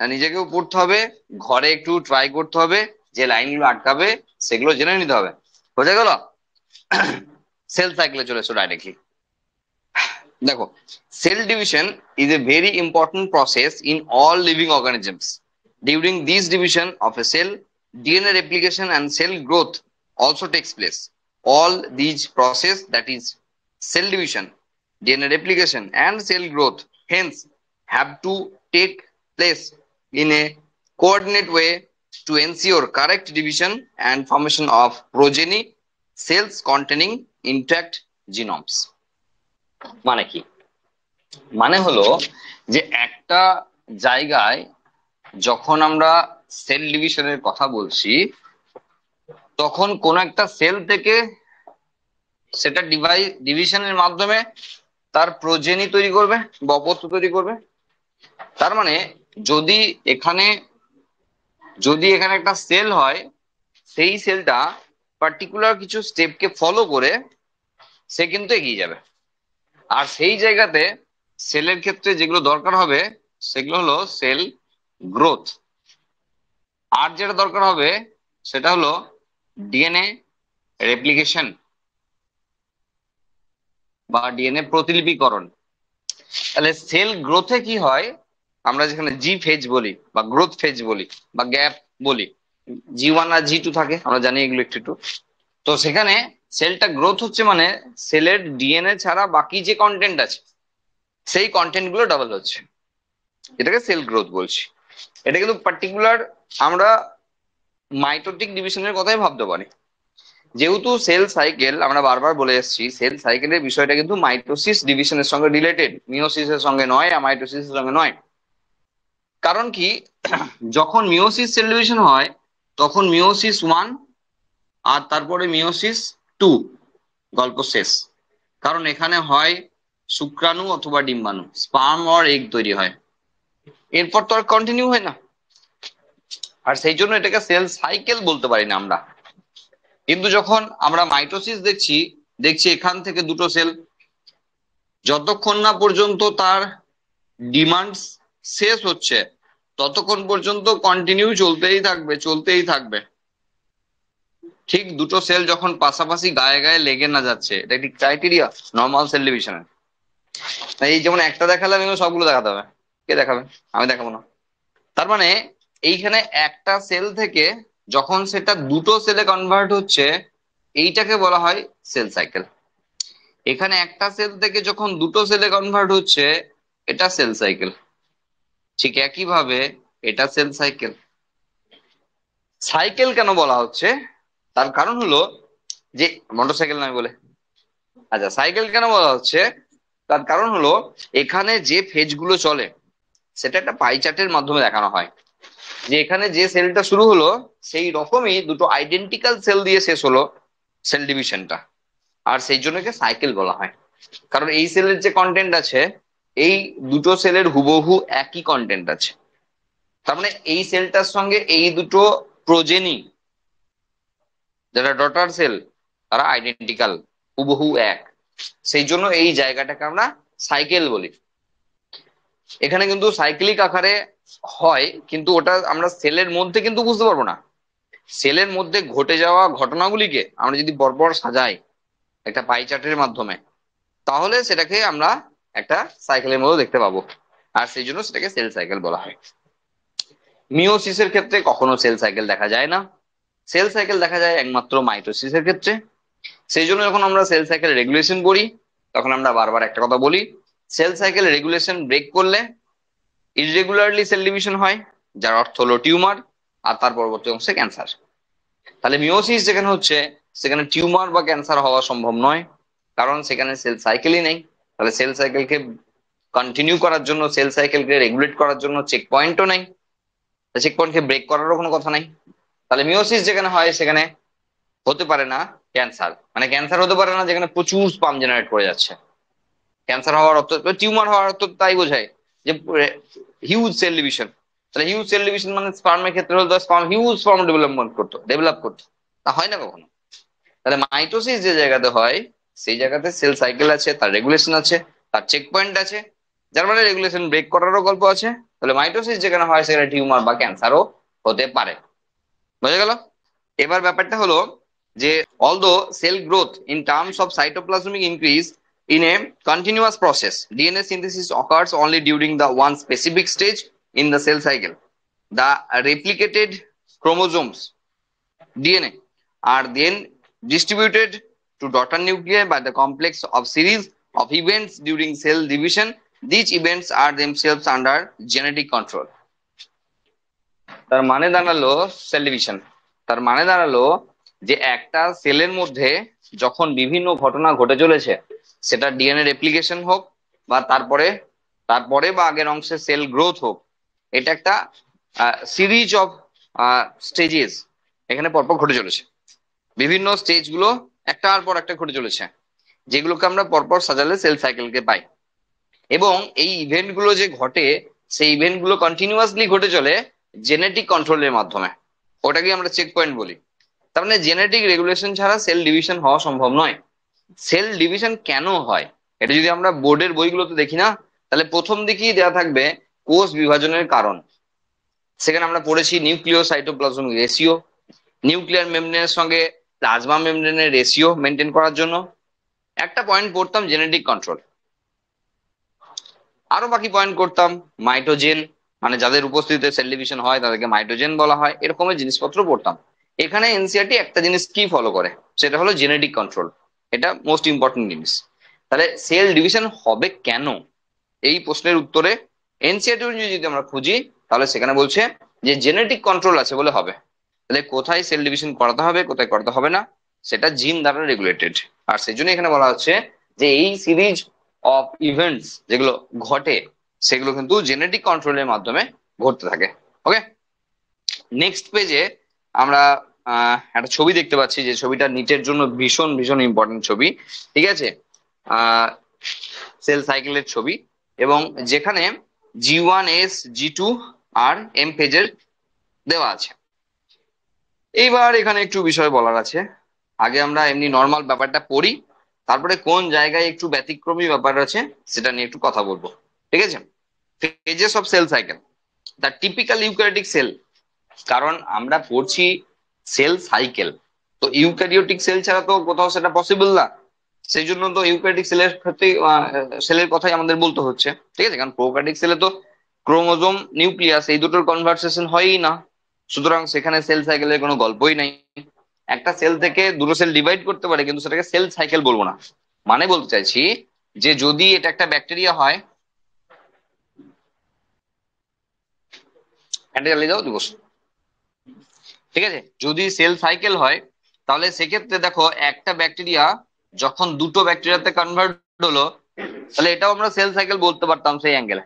নিজেকেও পড়তে হবে, ঘরে একটু ট্রাই করতে হবে, যে লাইনগুলো আটকাবে সেগুলো জেনে নিতে হবে, বুঝে গেল? সেল সাইকেলে চলে এসো ডাইরেক্টলি। দেখো, cell division is a very important process in all living organisms. During this division of a cell, DNA replication and cell growth also takes place. All these process, that is cell division, DNA replication and cell growth, hence have to take place in a coordinate way to ensure correct division and formation of progeny cells containing intact genomes. মানে কি? মানে হলো যে একটা জায়গায় যখন আমরা sell ডিভিশনের কথা বলছি, তখন কোন একটা সেল থেকে সেটা ডিভিশনের মাধ্যমে তার প্রোজেনি তৈরি করবে বা অপত্য তৈরি করবে। তার মানে যদি এখানে একটা সেল হয়, সেই সেলটা পার্টিকুলার কিছু স্টেপকে ফলো করে সে কিন্তু এগিয়ে যাবে। আর সেই জায়গাতে সেলের ক্ষেত্রে যেগুলো দরকার হবে সেগুলো হলো সেল গ্রোথ, আর যেটা দরকার হবে সেটা হলো ডিএনএ রেপ্লিকেশন বা ডিএনএ প্রতিলিপিকরণ। তাহলে সেল গ্রোথে কি হয়, আমরা যেখানে জি ফেজ বলি বা গ্রোথ ফেজ বলি বা গ্যাপ বলি, G1 আর G2 থাকে, আমরা জানি এগুলো একটু একটু। তো সেখানে সেলটা গ্রোথ হচ্ছে মানে সেলের ডিএনএ ছাড়া বাকি যে কন্টেন্ট আছে সেই কন্টেন্ট গুলো ডাবল হচ্ছে, এটাকে সেল গ্রোথ বলছি। এটা কিন্তু পার্টিকুলার আমরা মাইটোটিক ডিভিশনের কথাই ভাবতে পারি। যেহেতু সেল সাইকেল আমরা বারবার বলে এসেছি, সেল সাইকেলের বিষয়টা কিন্তু মাইটোসিস ডিভিশনের সঙ্গে রিলেটেড, মিওসিসের সঙ্গে নয়, আর মাইটোসিসের সঙ্গে নয়। কারণ কি, যখন মিওসিস সেল ডিভিশন হয় তখন মিওসিস 1 আর তারপরে মিওসিস 2, গল্প শেষ। কারণ এখানে হয় শুক্রাণু অথবা ডিম্বাণু, স্পার্ম আর এগ তৈরি হয়, এরপর তো আর কন্টিনিউ হয় না, আর সেই জন্য এটাকে সেল সাইকেল বলতে পারি না আমরা। কিন্তু যখন আমরা মাইটোসিস দেখছি এখান থেকে দুটো সেল, যতক্ষণ না পর্যন্ত তার ডিমান্ড শেষ হচ্ছে ততক্ষণ পর্যন্ত কন্টিনিউ চলতেই থাকবে। ঠিক দুটো সেল যখন পাশাপাশি গায়ে গায়ে লেগে না যাচ্ছে, এটা একটি ক্রাইটেরিয়া নর্মাল সেল ডিভিশনের। এই যেমন একটা দেখালাম, এগুলো সবগুলো দেখাতে হবে, কে দেখাবে? আমি দেখাবো না। তার মানে এইখানে একটা সেল থেকে যখন সেটা দুটো সেলে কনভার্ট হচ্ছে, এইটাকে বলা হয় সেল সাইকেল। এখানে একটা সেল থেকে যখন দুটো সেলে কনভার্ট হচ্ছে, এটা সেল সাইকেল। ঠিক একইভাবে এটা সেল সাইকেল। সাইকেল কেন বলা হচ্ছে, তার কারণ হলো যে মোটরসাইকেল নয় বলে, আচ্ছা সাইকেল কেন বলা হচ্ছে তার কারণ হলো এখানে যে ফেজ গুলো চলে সেটা একটা পাই চার্টের মাধ্যমে দেখানো হয়, যে এখানে যে সেলটা শুরু হলো সেই রকমই দুটো আইডেন্টিক্যাল সেল দিয়ে শেষ হলো সেল ডিভিশনটা, আর সেই জন্য সাইকেল বলা হয়। কারণ এই সেলের যে কন্টেন্ট আছে, এই দুটো সেলের হুবহু একই কন্টেন্ট আছে। তার মানে এই সেলটার সঙ্গে এই দুটো প্রোজেনি যারা ডটার সেল তারা আইডেন্টিক্যাল, হুবহু এক, সেই জন্য এই জায়গাটাকে আমরা সাইকেল বলি। এখানে কিন্তু সাইক্লিক আকারে হয়, কিন্তু ওটা আমরা সেলের মধ্যে কিন্তু বুঝতে পারবো না। সেলের মধ্যে ঘটে যাওয়া ঘটনাগুলিকে আমরা যদি পরপর সাজাই একটা পাই চার্টের মাধ্যমে, তাহলে সেটাকে আমরা একটা সাইকেলের মধ্যে দেখতে পাবো, আর সেই জন্য সেটাকে সেল সাইকেল বলা হয়। মিওসিসের ক্ষেত্রে কখনো সেল সাইকেল দেখা যায় না, সেল সাইকেল দেখা যায় একমাত্র মাইটোসিসের ক্ষেত্রে। সেই জন্য যখন আমরা সেল সাইকেল রেগুলেশন করি তখন আমরা বারবার একটা কথা বলি, সেল সাইকেল রেগুলেশন ব্রেক করলে ইররেগুলারলি সেল ডিভিশন হয়, যার অর্থ হলো টিউমার, আর তার পরবর্তী অংশে ক্যান্সার। তাহলে মিওসিস যেখানে হচ্ছে সেখানে টিউমার বা ক্যান্সার হওয়া সম্ভব নয়, কারণ সেখানে সেল সাইকেলই নেই। তাহলে সেল সাইকেলকে কন্টিনিউ করার জন্য, সেল সাইকেলকে রেগুলেট করার জন্য চেক পয়েন্টও নাই, চেক পয়েন্টকে ব্রেক করারও কোনো কথা নাই। তাহলে মিওসিস যেখানে হয় সেখানে হতে পারে না ক্যান্সার, মানে ক্যান্সার হতে পারে না যেখানে প্রচুর স্পাম জেনারেট করে যাচ্ছে। ক্যান্সার হওয়ার অর্থ, টিউমার হওয়ার অর্থ তাই বোঝায় যে হিউজ সেল ডিভিশন। তাহলে হিউজ সেল ডিভিশন মানে স্পার্মের ক্ষেত্রে হলো স্পার্ম হিউজ স্পার্ম ডেভেলপ করতো, তা হয় না কখনো। তাহলে মাইটোসিস যে জায়গাতে হয় সেই জায়গাতে সেল সাইকেল আছে, তার রেগুলেশন আছে, তার চেক পয়েন্ট আছে, যার মানে রেগুলেশন ব্রেক করারও গল্প আছে। তাহলে মাইটোসিস যেখানে হয় সেখানে টিউমার বা ক্যান্সারও হতে পারে। বোঝা গেল? এবার ব্যাপারটা হলো যে although cell growth in terms of cytoplasmic increase in a continuous process, DNA synthesis occurs only during the one specific stage in the cell cycle. The replicated chromosomes, DNA, are then distributed to daughter nuclei by the complex of series of events during cell division. These events are themselves under genetic control. তার মানে দাঁড়ালো cell division, তার মানে দাঁড়ালো যে একটা সেলের মধ্যে যখন বিভিন্ন ঘটনা ঘটে চলেছে, সেটা ডিএনএ রেপ্লিকেশন হোক বা তারপরে তারপরে বা আগের অংশে সেল গ্রোথ হোক, এটা একটা সিরিজ অফ স্টেজেস এখানে পরপর ঘটে চলেছে। বিভিন্ন স্টেজ গুলো একটার পর একটা ঘটে চলেছে, যেগুলোকে আমরা পরপর সাজালে সেল সাইকেলকে পাই। এবং এই ইভেন্ট গুলো যে ঘটে, সেই ইভেন্ট গুলো কন্টিনিউয়াসলি ঘটে চলে জেনেটিক কন্ট্রোলের মাধ্যমে, ওটাকে আমরা চেক পয়েন্ট বলি। তার মানে জেনেটিক রেগুলেশন ছাড়া সেল ডিভিশন হওয়া সম্ভব নয়। সেল ডিভিশন কেন হয় এটা যদি আমরা বোর্ডের বইগুলোতে দেখি না, তাহলে প্রথম দিকেই দেওয়া থাকবে কোষ বিভাজনের কারণ। সেখানে আমরা পড়েছি নিউক্লিওসাইটোপ্লাজমিক রেশিও, নিউক্লিয়ার মেমব্রেনের সঙ্গে প্লাজমা মেমব্রেনের রেশিও মেনটেন করার জন্য। একটা পয়েন্ট পড়তাম জেনেটিক কন্ট্রোল, আরো বাকি পয়েন্ট করতাম মাইটোজেন, মানে যাদের উপস্থিতিতে সেল ডিভিশন হয় তাদেরকে মাইটোজেন বলা হয়, এরকমের জিনিসপত্র পড়তাম। এখানে এনসিইআরটি একটা জিনিস কি ফলো করে, সেটা হলো জেনেটিক কন্ট্রোল। এটা মোস্ট ইম্পর্টেন্ট জিনিস। তাহলে সেল ডিভিশন হবে কেন, এই প্রশ্নের উত্তরে এনসিইআরটি অনুযায়ী যদি আমরা খুঁজি, তাহলে সেখানে বলছে যে জেনেটিক কন্ট্রোল আছে বলে হবে। তাহলে কোথায় সেল ডিভিশন করাতে হবে কোথায় করাতে হবে না, সেটা জিন দ্বারা রেগুলেটেড। আর সেই জন্য এখানে বলা হচ্ছে যে এই সিরিজ অফ ইভেন্টস যেগুলো ঘটে সেগুলো কিন্তু জেনেটিক কন্ট্রোলের মাধ্যমে ঘটতে থাকে। ওকে, নেক্সট পেজে আমরা একটা ছবি দেখতে পাচ্ছি, যে ছবিটা নিটের জন্য ভীষণ ভীষণ ইম্পর্টেন্ট ছবি। ঠিক আছে, সেল সাইকেলের ছবি, এবং যেখানে G1S G2 আর এম পেজের দেওয়া আছে। এইবার এখানে একটু বিষয় বলার আছে, আগে আমরা এমনি নর্মাল ব্যাপারটা পড়ি, তারপরে কোন জায়গায় একটু ব্যতিক্রমী ব্যাপার আছে সেটা নিয়ে একটু কথা বলবো। ঠিক আছে, phases of cell cycle, the typical eukaryotic sell. কারণ আমরা পড়ছি সেল সাইকেল, তো ইউক্যারিওটিক সেল ছাড়া তো কোথাও সেটা পসিবল না। সেই জন্য তো ইউক্যারিওটিক সেলের ক্ষেত্রে সেলের কথাই আমাদের বলতে হচ্ছে। ঠিক আছে, কারণ প্রোক্যারিওটিক সেলে তো ক্রোমোজোম নিউক্লিয়াস এই দুটোর কনভার্সেশন হয়ই না, সুতরাং সেখানে সেল সাইকেলের কোনো গল্পই নাই। একটা সেল থেকে দুটো সেল ডিভাইড করতে পারে কিন্তু সেটাকে সেল সাইকেল বলবো না। মানে বলতে চাইছি যে যদি এটা একটা ব্যাকটেরিয়া হয়, এটা জ্বালিয়ে দাও দিবস। ঠিক আছে, যদি সেল সাইকেল হয় তাহলে সেক্ষেত্রে দেখো একটা ব্যাকটেরিয়া যখন দুটো ব্যাকটেরিয়াতে কনভার্ট হলো, তাহলে এটাও আমরা সেল সাইকেল বলতে পারতাম সেই অ্যাঙ্গেলে,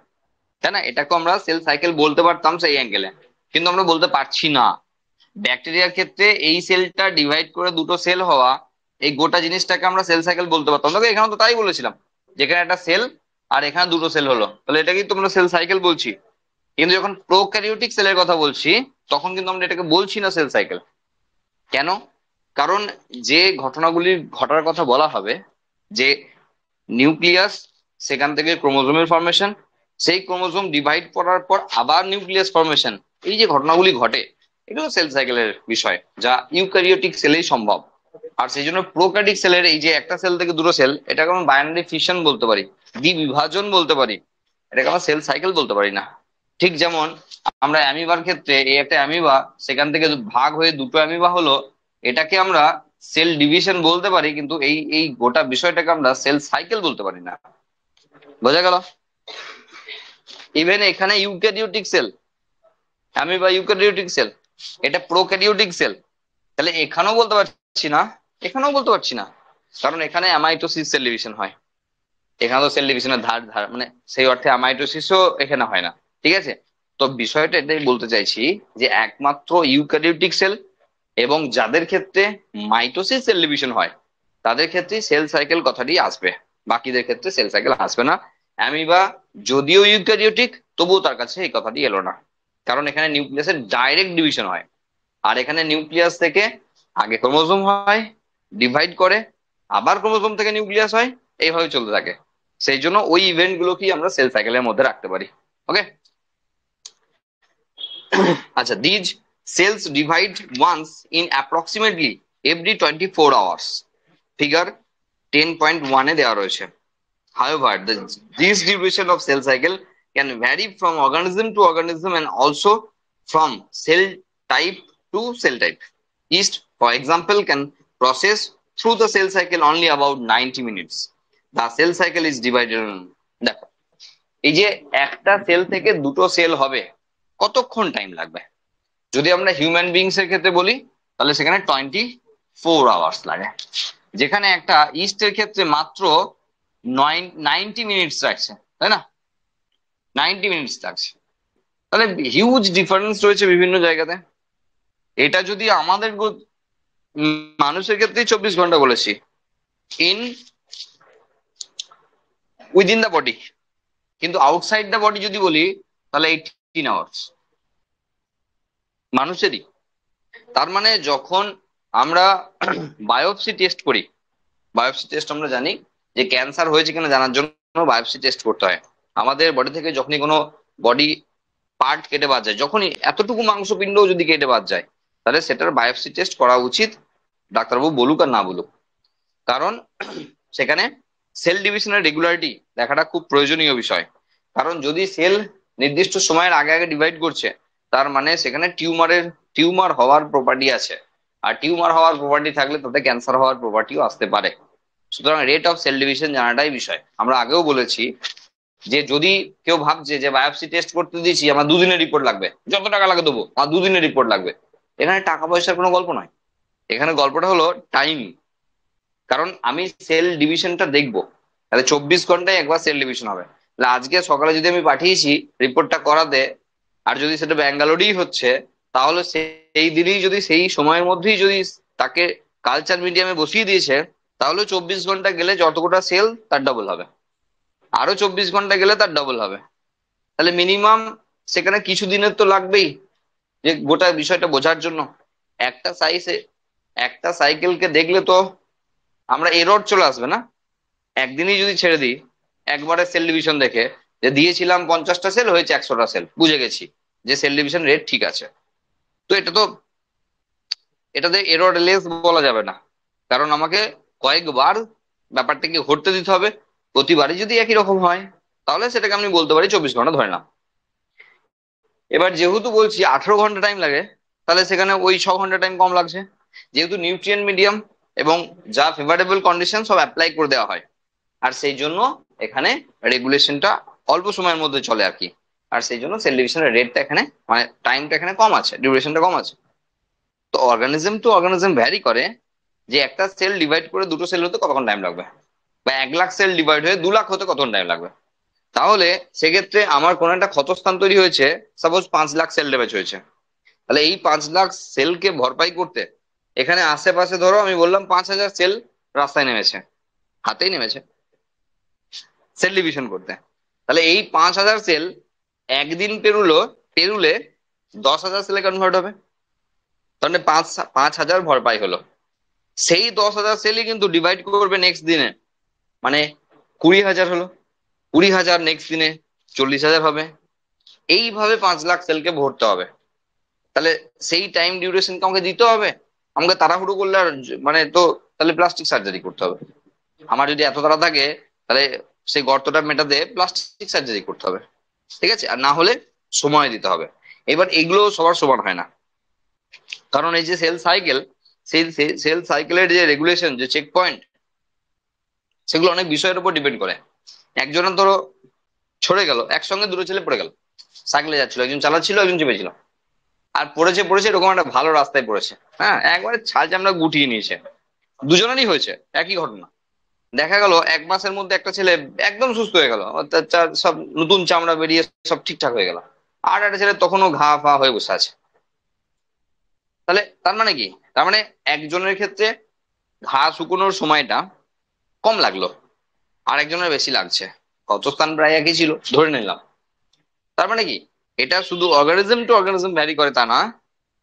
তাই না? এটাকে আমরা সেল সাইকেল বলতে পারতাম সেই অ্যাঙ্গেলে, কিন্তু আমরা বলতে পারছি না। ব্যাকটেরিয়ার ক্ষেত্রে এই সেলটা ডিভাইড করে দুটো সেল হওয়া, এই গোটা জিনিসটাকে আমরা সেল সাইকেল বলতে পারতাম। দেখো এখানে তো তাই বলেছিলাম, যেখানে একটা সেল আর এখানে দুটো সেল হলো, তাহলে এটাকেই তোমরা সেল সাইকেল বলছি। কিন্তু যখন প্রোক্যারিওটিক সেলের কথা বলছি তখন কিন্তু আমরা এটাকে বলছি না সেল সাইকেল। কেন? কারণ যে ঘটনাগুলি ঘটার কথা বলা হবে, যে নিউক্লিয়াস, সেখান থেকে ক্রোমোজোমের ফরমেশন, সেই ক্রোমোজোম ডিভাইড করার পর আবার নিউক্লিয়াস ফরমেশন, এই যে ঘটনাগুলি ঘটে এগুলো সেল সাইকেলের বিষয়, যা ইউক্যারিওটিক সেলেই সম্ভব। আর সেই জন্য প্রোক্যারিওটিক সেলের এই যে একটা সেল থেকে দুটো সেল, এটাকে আমরা বাইনারি ফিশন বলতে পারি, দ্বিবিভাজন বলতে পারি, এটাকে আমরা সেল সাইকেল বলতে পারি না। ঠিক যেমন আমরা অ্যামিবার ক্ষেত্রে এই একটা অ্যামিবা সেখান থেকে ভাগ হয়ে দুটো অ্যামিবা হলো, এটাকে আমরা সেল ডিভিশন বলতে পারি, কিন্তু এই এই গোটা বিষয়টাকে আমরা সেল সাইকেল বলতে পারি না। বোঝা গেল? ইভেন এখানে eukaryotic sell, amoeba eukaryotic sell, এটা প্রোক্যারিওটিক সেল, তাহলে এখানেও বলতে পারছি না, এখানেও বলতে পারছি না, কারণ এখানে অ্যামাইটোসিস সেল ডিভিশন হয়। এখানে তো সেল ডিভিশনের ধার ধার মানে সেই অর্থে মাইটোসিসও এখানে হয় না, ঠিক আছে। তো বিষয়টা এটাই বলতে চাইছি যে একমাত্র ইউক্যারিওটিক সেল এবং যাদের ক্ষেত্রে মাইটোসিস সেল ডিভিশন হয় তাদের ক্ষেত্রে সেল সাইকেল কথাটি আসবে, বাকিদের ক্ষেত্রে সেল সাইকেল আসবে না। অ্যামিবা যদিও ইউক্যারিওটিক তবুও তার কাছে এই কথাটি এলো না, কারণ এখানে নিউক্লিয়াসের ডাইরেক্ট ডিভিশন হয়। আর এখানে নিউক্লিয়াস থেকে আগে ক্রোমোজোম হয়, ডিভাইড করে, আবার ক্রোমোজোম থেকে নিউক্লিয়াস হয়, এইভাবে চলতে থাকে। সেই জন্য ওই ইভেন্ট গুলোকেই আমরা সেল সাইকেলের মধ্যে রাখতে পারি। ওকে, আচ্ছা, these cells divide once in approximately every 24 hours, figure 10.1 a দেওয়া রয়েছে। However, this duration of cell cycle can vary from organism to organism and also from cell type to cell type. Yeast, for example, can process through the cell cycle only about 90 minutes. The cell cycle is divided on, দেখো এই যে একটা sell থেকে দুটো sell হবে কতক্ষণ time লাগবে, যদি আমরা হিউম্যান বিংস এর ক্ষেত্রে বলি তাহলে সেখানে 24 আওয়ার্স লাগে, যেখানে একটা ইস্টের ক্ষেত্রে মাত্র 90 মিনিটস লাগছে, তাই না? 90 মিনিটস লাগছে। তাহলে হিউজ ডিফারেন্স রয়েছে বিভিন্ন জায়গাতে। এটা যদি আমাদের মানুষের ক্ষেত্রেই 24 ঘন্টা বলেছি, ইন উইদিন দ্য বডি, কিন্তু আউটসাইড দ্য বডি যদি বলি তাহলে 18 আওয়ার্স মানুষেরই। তার মানে যখন আমরা বায়োপসি টেস্ট করি, বায়োপসি টেস্ট আমরা জানি যে ক্যান্সার হয়েছে কিনা জানার জন্য বায়োপসি টেস্ট করতে হয়। আমাদের বডি থেকে যখনই কোনো বডি পার্ট কেটে বাদ যায়, যখনই এতটুকু মাংসপিণ্ডও যদি কেটে বাদ যায়, তাহলে সেটার বায়োপসি টেস্ট করা উচিত, ডাক্তারবাবু বলুক আর না বলুক। কারণ সেখানে সেল ডিভিশনের রেগুলারিটি দেখাটা খুব প্রয়োজনীয় বিষয়। কারণ যদি সেল নির্দিষ্ট সময়ের আগে আগে ডিভাইড করছে, তার মানে সেখানে টিউমার হওয়ার প্রপার্টি আছে, আর টিউমার হওয়ার প্রপার্টি থাকলে তাতে ক্যান্সার হওয়ার প্রপার্টিও আসতে পারে। সুতরাং রেট অফ সেল ডিভিশন জানাটাই বিষয়। আমরা আগেও বলেছি যে যদি কেউ ভাবছে যে বায়োপসি টেস্ট করতে দিয়েছি আমার 2 দিনের রিপোর্ট লাগবে, যত টাকা লাগে দেবো, আমার 2 দিনের রিপোর্ট লাগবে, এখানে টাকা পয়সার কোনো গল্প নয়, এখানে গল্পটা হলো টাইম। কারণ আমি সেল ডিভিশনটা দেখবো, তাহলে 24 ঘন্টায় একবার সেল ডিভিশন হবে। তাহলে আজকে সকালে যদি আমি পাঠিয়েছি রিপোর্টটা করাতে, আর যদি সেটা ব্যাঙ্গালোরেই হচ্ছে, তাহলে সেই দিনই যদি সেই সময়ের মধ্যেই যদি তাকে কালচার মিডিয়ামে বসিয়ে দিয়েছে, তাহলে 24 ঘন্টা গেলে যতটা সেল তার ডবল হবে, আরো 24 ঘন্টা গেলে তার ডবল হবে। তাহলে মিনিমাম সেখানে কিছু দিনের তো লাগবেই যে গোটা বিষয়টা বোঝার জন্য। একটা সাইজে একটা সাইকেলকে দেখলে তো আমরা এরর চলে আসবে না, একদিনই যদি ছেড়ে দিই একবারে সেল ডিভিশন দেখে যে দিয়েছিলাম 50টা সেল হয়েছে 100টা সেল, বুঝে গেছি যে সেল ডিভিশন রেট ঠিক আছে। তো এটাতে এরর লেস বলা যাবে না, কারণ আমাকে কয়েকবার ব্যাপারটাকে ঘটতে দিতে হবে। প্রতিবারই যদি একই রকম হয় তাহলে সেটাকে আমি বলতে পারি 24 ঘন্টা ধরে নাও। এবার যেহেতু বলছি 18 ঘন্টা টাইম লাগে, তাহলে সেখানে ওই 6 ঘন্টা টাইম কম লাগছে, যেহেতু নিউট্রিয়েন্ট মিডিয়াম এবং যা ফেভারেবল কন্ডিশন সব অ্যাপ্লাই করে দেওয়া হয়। আর সেই জন্য এখানে রেগুলেশনটা অল্প সময়ের মধ্যে চলে আর কি। আর সেই জন্য সেল ডিভিশনের রেটটা এখানে মানে টাইমটা এখানে কম আছে, ডিউরেশনটা কম আছে। তো অর্গানিজম টু অর্গানিজম ভ্যারি করে যে একটা সেল ডিভাইড করে দুটো সেল হতে কতক্ষণ টাইম লাগবে, বা 1 লাখ সেল ডিভাইড হয়ে 2 লাখ হতে কতক্ষণ টাইম লাগবে। তাহলে সেক্ষেত্রে আমার কোনো একটা ক্ষতস্থান তৈরি হয়েছে, সাপোজ 5 লাখ সেল ড্যামেজ হয়েছে, তাহলে এই 5 লাখ সেলকে ভরপাই করতে এখানে আশেপাশে ধরো আমি বললাম 5,000 সেল রাস্তায় নেমেছে, হাতেই নেমেছে সেল ডিভিশন করতে। তাহলে এই 5,000 সেল একদিন পেরুলে 10,000 সেলে কনভার্ট হবে, তাহলে 5,000 ভরপাই হলো। সেই 10,000 সেলই কিন্তু ডিভাইড করবে নেক্সট দিনে, মানে 20,000 হলো, 20,000 নেক্সট দিনে 40,000 হবে, এইভাবে 5 লাখ সেলকে ভরতে হবে। তাহলে সেই টাইম ডিউরেশনকে আমাকে দিতে হবে, আমাকে তাড়াহুড়ো করলে আর মানে তো তাহলে প্লাস্টিক সার্জারি করতে হবে। আমার যদি এত তাড়া থাকে তাহলে সেই গর্তটা মেটাতে প্লাস্টিক সার্জারি করতে হবে, ঠিক আছে, আর না হলে সময় দিতে হবে। এবার এগুলো সবার সমান হয় না, কারণ এই যে সেল সাইকেল, সেই সেল সাইকেলের যে রেগুলেশন, যে চেক পয়েন্ট, সেগুলো অনেক বিষয়ের উপর ডিপেন্ড করে। একজনের ধরো ছড়ে গেল, একসঙ্গে দুটো ছেলে পড়ে গেল, সাইকেলে যাচ্ছিল, একজন চালাচ্ছিল একজন চেপেছিল, আর পড়েছে পড়েছে এরকম একটা ভালো রাস্তায় পড়েছে, হ্যাঁ, একবারে ছাল চামড়া গুটিয়ে নিয়েছে, দুজনেরই হয়েছে একই ঘটনা, দেখা গেল 1 মাসের মধ্যে একটা ছেলে একদম সুস্থ হয়ে গেল, তার সব নতুন চামড়া বেরিয়ে সব ঠিকঠাক হয়ে গেল, আর একটা ছেলে তখনও ঘা ফা হয়ে বসে আছে। তাহলে তার মানে কি? তার মানে একজনের ক্ষেত্রে ঘা শুকোনোর সময়টা কম লাগলো, আর একজনের বেশি লাগছে। ক্ষতস্থান প্রায় একই ছিল ধরে নিলাম। তার মানে কি? এটা শুধু অর্গানিজম টু অর্গানিজম ভ্যারি করে তা না,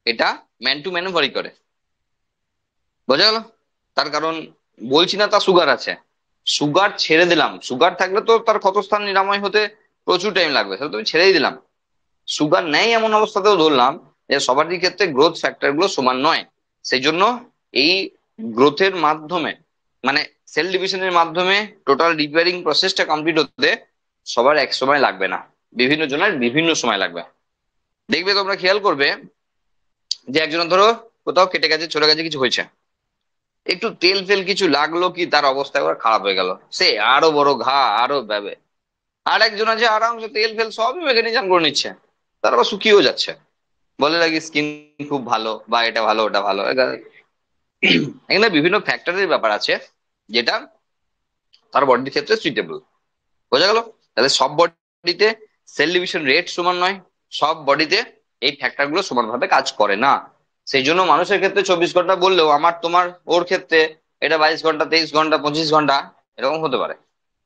এটা ম্যান টু ম্যানও ভ্যারি করে। বোঝা গেল? তার কারণ বলছি না তার সুগার আছে, সুগার ছেড়ে দিলাম, সুগার থাকলে তো তার ক্ষতস্থান নিরাময় হতে প্রচুর টাইম লাগবে, তাহলে তুমি ছেড়েই দিলাম। সুগার নেই এমন অবস্থাতেও ধরলাম যে সবারই ক্ষেত্রে গ্রোথ ফ্যাক্টর গুলো সমান নয়। সেই জন্য এই গ্রোথের মাধ্যমে, মানে সেল ডিভিশনের মাধ্যমে টোটাল রিপেয়ারিং প্রসেসটা কমপ্লিট হতে সবার এক সময় লাগবে না, বিভিন্ন জনের বিভিন্ন সময় লাগবে। দেখবে তোমরা খেয়াল করবে যে একজনের ধরো কোথাও কেটে গেছে, চলে গেছে, কিছু হয়েছে, একটু তেল ফেল কিছু লাগলো কি তার অবস্থা একবার খারাপ হয়ে গেল, সে আরো বড় ঘা, আরো ব্যাবে। আর একজন আছে আরামসে তেল ফেল সবই মেকানিজম করে নিচ্ছে, তার আবার শুকিয়েও যাচ্ছে, বলে নাকি স্কিন খুব ভালো বা এটা ভালো ওটা ভালো। এখানে বিভিন্ন ফ্যাক্টরের ব্যাপার আছে যেটা তার বডির ক্ষেত্রে সুইটেবল। বোঝা গেল? তাহলে সব বডিতে সেল ডিভিশন রেট সমান নয়, সব বডিতে এই ফ্যাক্টর গুলো সমানভাবে কাজ করে না। সেই জন্য মানুষের ক্ষেত্রে 24 ঘন্টা বললেও আমার তোমার ওর ক্ষেত্রে এটা 22 ঘন্টা, 23 ঘন্টা, 25 ঘন্টা এরকম হতে পারে,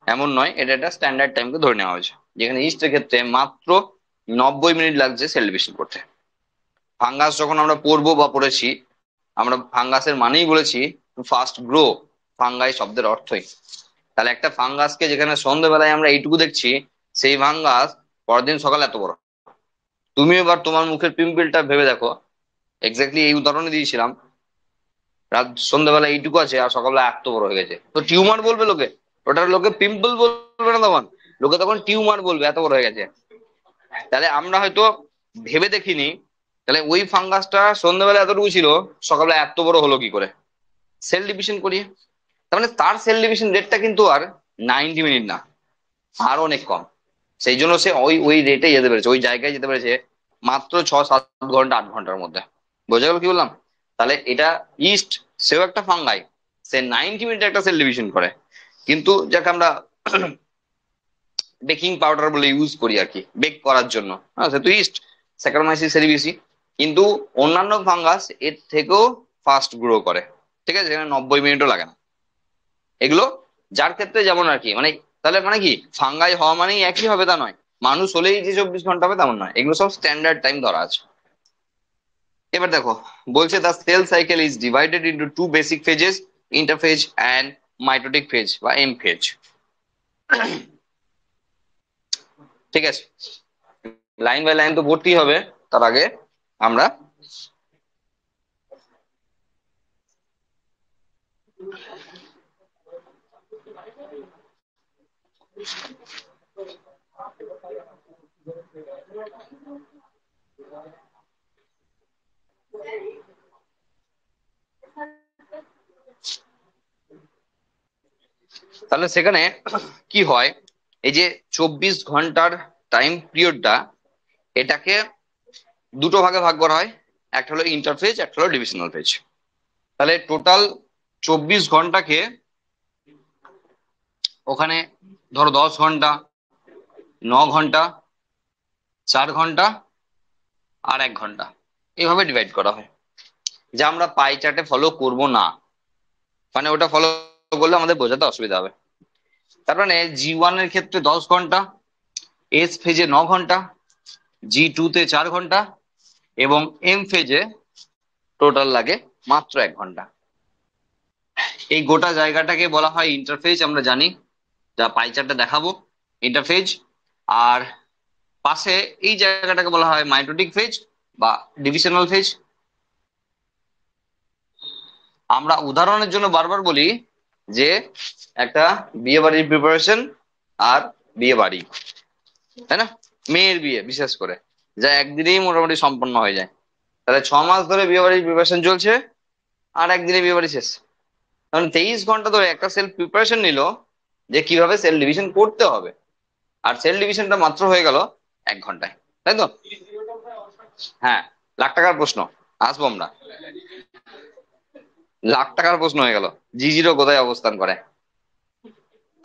এমন নয়। এটা একটা স্ট্যান্ডার্ড টাইমকে ধরে নেওয়া হয়েছে, যেখানে ইস্টের ক্ষেত্রে মাত্র 90 মিনিট লাগছে সেল ডিভিশন করতে। ফাঙ্গাস যখন আমরা পড়বো বা পড়েছি, আমরা ফাঙ্গাসের মানেই বলেছি টু ফাস্ট গ্রো, ফাঙ্গাই শব্দের অর্থই। তাহলে একটা ফাঙ্গাসকে যেখানে সন্ধ্যেবেলায় আমরা এইটুকু দেখছি, সেই ফাঙ্গাস পরের দিন সকালে এত বড়। তুমি এবার তোমার মুখের পিম্পলটা ভেবে দেখো, এক্স্যাক্টলি এই উদাহরণে দিয়েছিলাম, রাত সন্ধ্যেবেলা এইটুকু আছে আর সকালবেলা এত বড় হয়ে গেছে, তো টিউমার বলবে লোকে, ওটার লোকে পিম্পল বলবে না তখন, লোকে তখন টিউমার বলবে, এত বড় হয়ে গেছে। তাহলে আমরা হয়তো ভেবে দেখিনি, তাহলে ওই ফাঙ্গাসটা সন্ধ্যাবেলা এতটুকু ছিল, সকালবেলা এত বড় হলো কি করে? সেল ডিভিশন করিয়ে। তার মানে তার সেল ডিভিশন রেটটা কিন্তু আর 90 মিনিট না, আর অনেক কম। সেই জন্য সে ওই ওই রেটে যেতে পেরেছে, ওই জায়গায় যেতে পেরেছে মাত্র 6-7 ঘন্টা, 8 ঘন্টার মধ্যে। বোঝা গেল কি বললাম? তাহলে এটা ইস্ট, সেও একটা ফাঙ্গাই, সে 90 মিনিটে একটা সেল ডিভিশন করে। কিন্তু যাকে আমরা বেকিং পাউডার বলে ইউজ করি আর কি, বেক করার জন্য, হ্যাঁ সে তো ইস্ট, স্যাকারোমাইসিস সেরিবিসি। কিন্তু অন্যান্য ফাঙ্গাস এর থেকেও ফাস্ট গ্রো করে, ঠিক আছে, এখানে 90 মিনিটও লাগে না। এগুলো যার ক্ষেত্রে যেমন আর কি, মানে তাহলে মানে কি ফাঙ্গাই হওয়া মানেই একই হবে তা নয়, মানুষ হলেই যে 24 ঘন্টা হবে তেমন নয়, এগুলো সব স্ট্যান্ডার্ড টাইম ধরা আছে। এবার দেখো, বলছে the cell cycle is divided into two basic phases, interphase and mitotic phase বা এম ফেজ। ঠিক আছে, লাইন বাই লাইন তো পড়তেই হবে, তার আগে আমরা তাহলে সেখানে কি হয়, এই যে 24 ঘন্টার টাইম পিরিয়ডটা, এটাকে দুটো ভাগে ভাগ করা হয়, একটা হলো ইন্টারফেজ, একটা হলো ডিভিশনাল ফেজ। তাহলে টোটাল 24 ঘন্টাকে ওখানে ধরো 10 ঘন্টা, 9 ঘন্টা, 4 ঘন্টা আর 1 ঘন্টা, এইভাবে ডিভাইড করা হয়, যা আমরা পাই চার্টে ফলো করব না, মানে ওটা ফলো করলে আমাদের বোঝাতে অসুবিধা হবে। তার মানে G1 এর ক্ষেত্রে 10 ঘন্টা, এস ফেজে 9 ঘন্টা, G2 তে 4 ঘন্টা, এবং এম ফেজে টোটাল লাগে মাত্র 1 ঘন্টা। এই গোটা জায়গাটাকে বলা হয় ইন্টারফেজ, আমরা জানি, যা পাই চার্টে দেখাবো ইন্টারফেজ। আর পাশে এই জায়গাটাকে বলা হয় মাইটোটিক ফেজ বা ডিভিশনাল ফেজ। আমরা উদাহরণের জন্য বারবার বলি যে একটা বিয়ে বাড়ির প্রিপারেশন আর বিয়ে বাড়ি, তাই না, মেয়ের বিয়ে বিশেষ করে, যা একদিনেই মোটামুটি সম্পন্ন হয়ে যায়। তাহলে 6 মাস ধরে বিয়ে বাড়ির প্রিপারেশন চলছে, আর একদিনে বিয়ে বাড়ি শেষ। কারণ 23 ঘন্টা ধরে একটা সেল প্রিপারেশন নিল যে কিভাবে সেল ডিভিশন করতে হবে, আর সেল ডিভিশনটা মাত্র হয়ে গেল 1 ঘন্টায়, তাই তো? হ্যাঁ, লাখ টাকার প্রশ্ন, আসবো আমরা। লাখ টাকার প্রশ্ন হয়ে গেল, G0 কোথায় অবস্থান করে?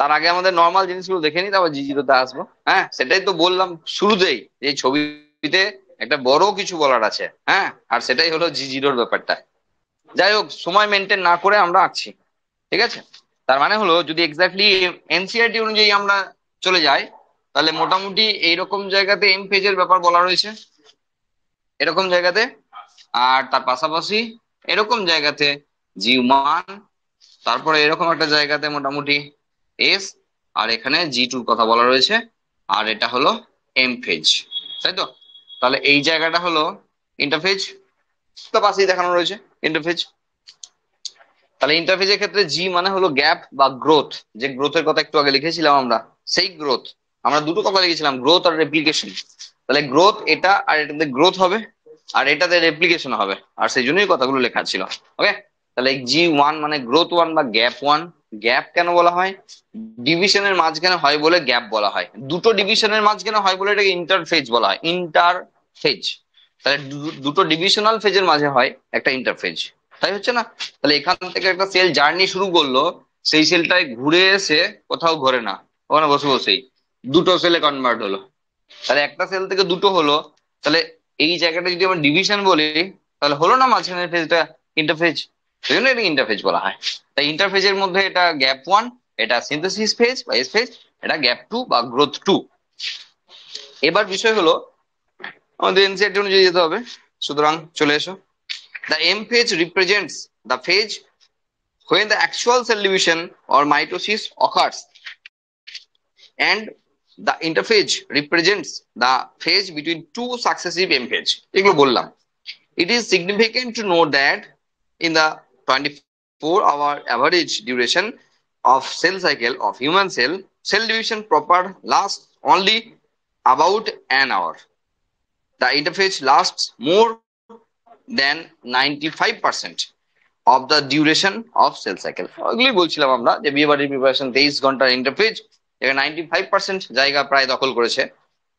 তার আগে আমাদের নর্মাল জিনিসগুলো দেখে নিই, তারপর জি জিরোতে আসবো। হ্যাঁ, সেটাই তো বললাম শুরুতেই, যে ছবিতে একটা বড় কিছু বলার আছে। হ্যাঁ, আর সেটাই হলো জি জিরোর ব্যাপারটা। যাই হোক, সময় মেনটেন না করে আমরা আঁকছি, ঠিক আছে। তার মানে হলো যদি এক্স্যাক্টলি এনসিআরটি অনুযায়ী আমরা চলে যাই, তাহলে মোটামুটি এইরকম জায়গাতে এম পেজের ব্যাপার বলা রয়েছে, এরকম জায়গাতে। আর তার পাশাপাশি এরকম জায়গাতে জি 1, তারপরে এরকম একটা জায়গাতে মোটামুটি এস, আর এখানে জি 2 কথা বলা রয়েছে। আর এটা হলো এম ফেজ, তাই তো। তাহলে এই জায়গাটা হলো ইন্টারফেজ, তো পাশেই দেখানো রয়েছে ইন্টারফেজ। তাহলে ইন্টারফেজের ক্ষেত্রে জি মানে হলো গ্যাপ বা গ্রোথ, যে গ্রোথের কথা একটু আগে লিখেছিলাম আমরা, সেই গ্রোথ। আমরা দুটো কথা লিখেছিলাম, গ্রোথ আর রেপ্লিকেশন। তাহলে গ্রোথ এটা, আর এটাতে গ্রোথ হবে, আর এটাতে রেপ্লিকেশন হবে, আর সেই জন্যই কথাগুলো লেখা ছিল। ওকে, তাহলে জি 1 মানে গ্রোথ 1 বা গ্যাপ 1। গ্যাপ কেন বলা হয়? ডিভিশনের মাঝখানে হয় বলে গ্যাপ বলা হয়। দুটো ডিভিশনের মাঝখানে হয় বলে এটাকে ইন্টারফেজ বলা হয়, ইন্টারফেজ। তাহলে দুটো ডিভিশনাল ফেজের মাঝে হয় একটা ইন্টারফেজ, তাই হচ্ছে না? তাহলে এখান থেকে একটা সেল জার্নি শুরু করলো, সেই সেলটায় ঘুরে এসে কোথাও ঘোরে না, ওখানে বসে বসেই দুটো সেলে কনভার্ট হলো। তাহলে একটা সেল থেকে দুটো হলো, তাহলে এই জায়গাটা যদি আমরা ডিভিশন বলি, তাহলে হলো না মাঝখানের ফেজটা ইন্টারফেজ, সেই জন্য এটা ইন্টারফেজ বলা হয়। তাই ইন্টারফেজের মধ্যে এটা গ্যাপ 1, এটা সিনথেসিস ফেজ বা এস ফেজ, এটা গ্যাপ 2 বা গ্রোথ 2। এবার বিষয় হলো আমাদের এনসিআরটি অনুযায়ী যেতে হবে, সুতরাং চলে এসো। The M phase represents the phase when the actual cell division or mitosis occurs, and the interphase represents the phase between two successive M phase. এগুলো বললাম। It is significant to note that in the 24-hour average duration of cell cycle of human cell division proper lasts only about an hour. The interphase lasts more than 95% of the duration of cell cycle. ওইগুলোই বলছিলাম আমরা, যে বিয়ে বাড়ির preparation 23 ঘন্টার interphase, এখানে 95% জায়গা প্রায় দখল করেছে,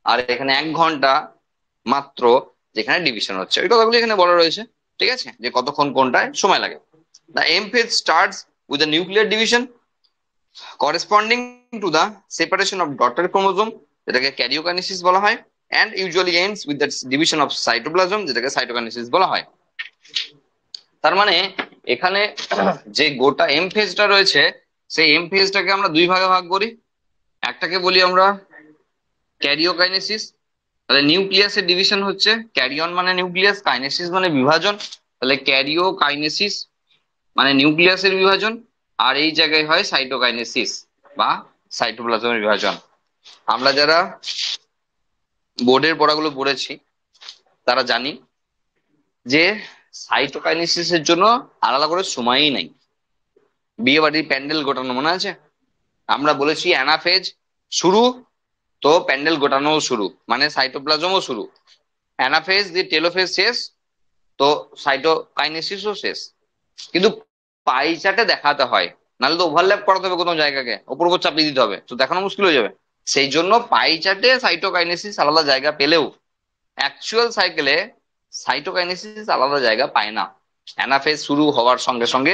আর এখানে 1 ঘন্টা মাত্র যেখানে ডিভিশন হচ্ছে। ওই কথাগুলো এখানে বলা রয়েছে, ঠিক আছে, যে কতক্ষণ কোনটায় সময় লাগে। The M phase starts with the nuclear division corresponding to the separation of daughter chromosome, যেটাকে ক্যারিওকাইনেসিস বলা হয়, and usually ends with the division of cytoplasm, যেটাকে সাইটোকাইনেসিস বলা হয়। তার মানে এখানে যে গোটা এম ফেজটা রয়েছে, সেই এম ফেজটাকে আমরা দুই ভাগে ভাগ করি। একটাকে বলি আমরা ক্যারিওকাইনেসিস। তাহলে নিউক্লিয়াসের ডিভিশন হচ্ছে, ক্যারিয়ন মানে নিউক্লিয়াস, কাইনেসিস মানে বিভাজন। তাহলে ক্যারিওকাইনেসিস মানে নিউক্লিয়াসের বিভাজন, আর এই জায়গায় হয় সাইটোকাইনেসিস বা সাইটোপ্লাজমের বিভাজন। আমরা যারা বোর্ডের পড়াগুলো পড়েছি তারা জানি যে সাইটোকাইনেসিসের জন্য আলাদা করে সময়ই নাই। বিয়ে বাড়ির প্যান্ডেল গোটানো মনে আছে? আমরা বলেছি অ্যানাফেজ শুরু, তো প্যান্ডেল গোটানোও শুরু, মানে সাইটোপ্লাজমও শুরু। অ্যানাফেজ দিয়ে টেলোফেজ শেষ, তো সাইটোকাইনেসিসও শেষ। কিন্তু পাই চার্টে দেখাতে হয়, নাহলে তো ওভারল্যাপ করাতে হবে কোনো জায়গাকে, ওপর উপর চাপিয়ে দিতে হবে, তো দেখানো মুশকিল হয়ে যাবে। সেই জন্য পাই চার্টে সাইটোকাইনেসিস আলাদা জায়গা পেলেও অ্যাকচুয়াল সাইকেলে সাইটোকাইনেসিস আলাদা জায়গা পায় না। অ্যানাফেজ শুরু হওয়ার সঙ্গে সঙ্গে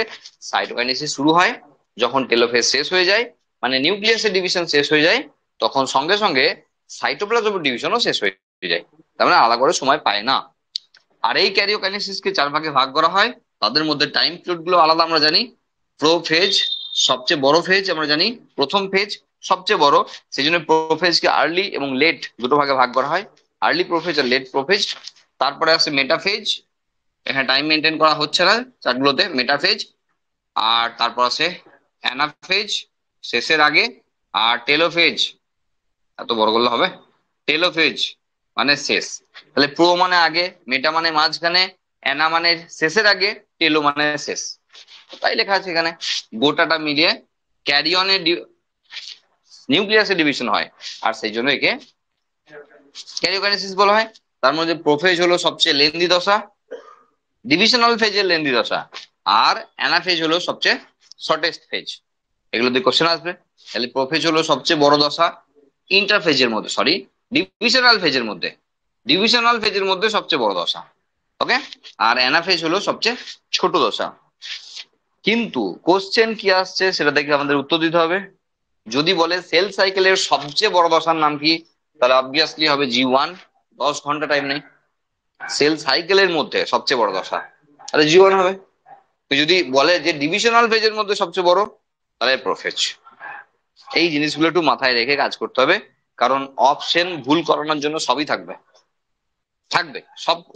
সাইটোকাইনেসিস শুরু হয়, যখন টেলোফেজ শেষ হয়ে যায়, মানে নিউক্লিয়াসের ডিভিশন শেষ হয়ে যায়, তখন সঙ্গে সঙ্গে সাইটোপ্লাজমের ডিভিশনও শেষ হয়ে যায়। তার মানে আলাদা করে সময় পায় না। আর এই ক্যারিওকাইনেসিসকে 4 ভাগে ভাগ করা হয়, তাদের মধ্যে টাইম পিরিয়ড গুলো আলাদা আমরা জানি। প্রোফেজ সবচেয়ে বড় ফেজ আমরা জানি, প্রথম ফেজ সবচেয়ে বড়, সেই জন্য প্রোফেজকে আর্লি এবং লেট দুটো ভাগে ভাগ করা হয়, আর্লি প্রোফেজ আর লেট প্রোফেজ। তারপরে আসে মেটাফেজ, এখানে টাইম মেনটেন করা হচ্ছে না চার্টগুলোতে, মেটাফেজ। আর তারপর আসে অ্যানাফেজ শেষের আগে, আর টেলোফেজ, এত বড় করলে হবে, টেলোফেজ মানে শেষ। তাহলে প্রো মানে আগে, মেটা মানে মাঝখানে, অ্যানা মানে শেষের আগে, টেলো মানে শেষ। তাই লেখা আছে এখানে। গোটাটা মিলিয়ে ক্যারিয়নের নিউক্লিয়াসের ডিভিশন হয়, আর সেই জন্য একে ক্যারিওকাইনেসিস বলা হয়। তার মধ্যে প্রোফেজ হলো সবচেয়ে লেন্দি দশা, ডিভিশনাল ফেজের লেন্দি দশা, আর অ্যানাফেজ হলো সবচেয়ে শর্টেস্ট ফেজ। এগুলো দিয়ে কোশ্চেন আসবে। তাহলে প্রোফেজ হলো সবচেয়ে বড় দশা ইন্টারফেজের মধ্যে, সরি ডিভিশনাল ফেজের মধ্যে সবচেয়ে বড় দশা। ওকে, আর অ্যানাফেজ হলো সবচেয়ে ছোট দশা। কিন্তু কোশ্চেন কি আসছে সেটা দেখে আমাদের উত্তর দিতে হবে। যদি বলে সেল সাইকেলের সবচেয়ে বড় দশার নাম কি, তাহলে অবভিয়াসলি হবে G1। 10 ঘন্টা টাইম নেই। সেল সাইকেলের মধ্যে সবচেয়ে বড় দশা, তাহলে G1 হবে। যদি বলে যে ডিভিশনাল ফেজের মধ্যে সবচেয়ে বড়, তাহলে প্রোফেজ। এই জিনিসগুলো একটু মাথায় রেখে কাজ করতে হবে, কারণ অপশন ভুল করানোর জন্য সবই থাকবে, থাকবে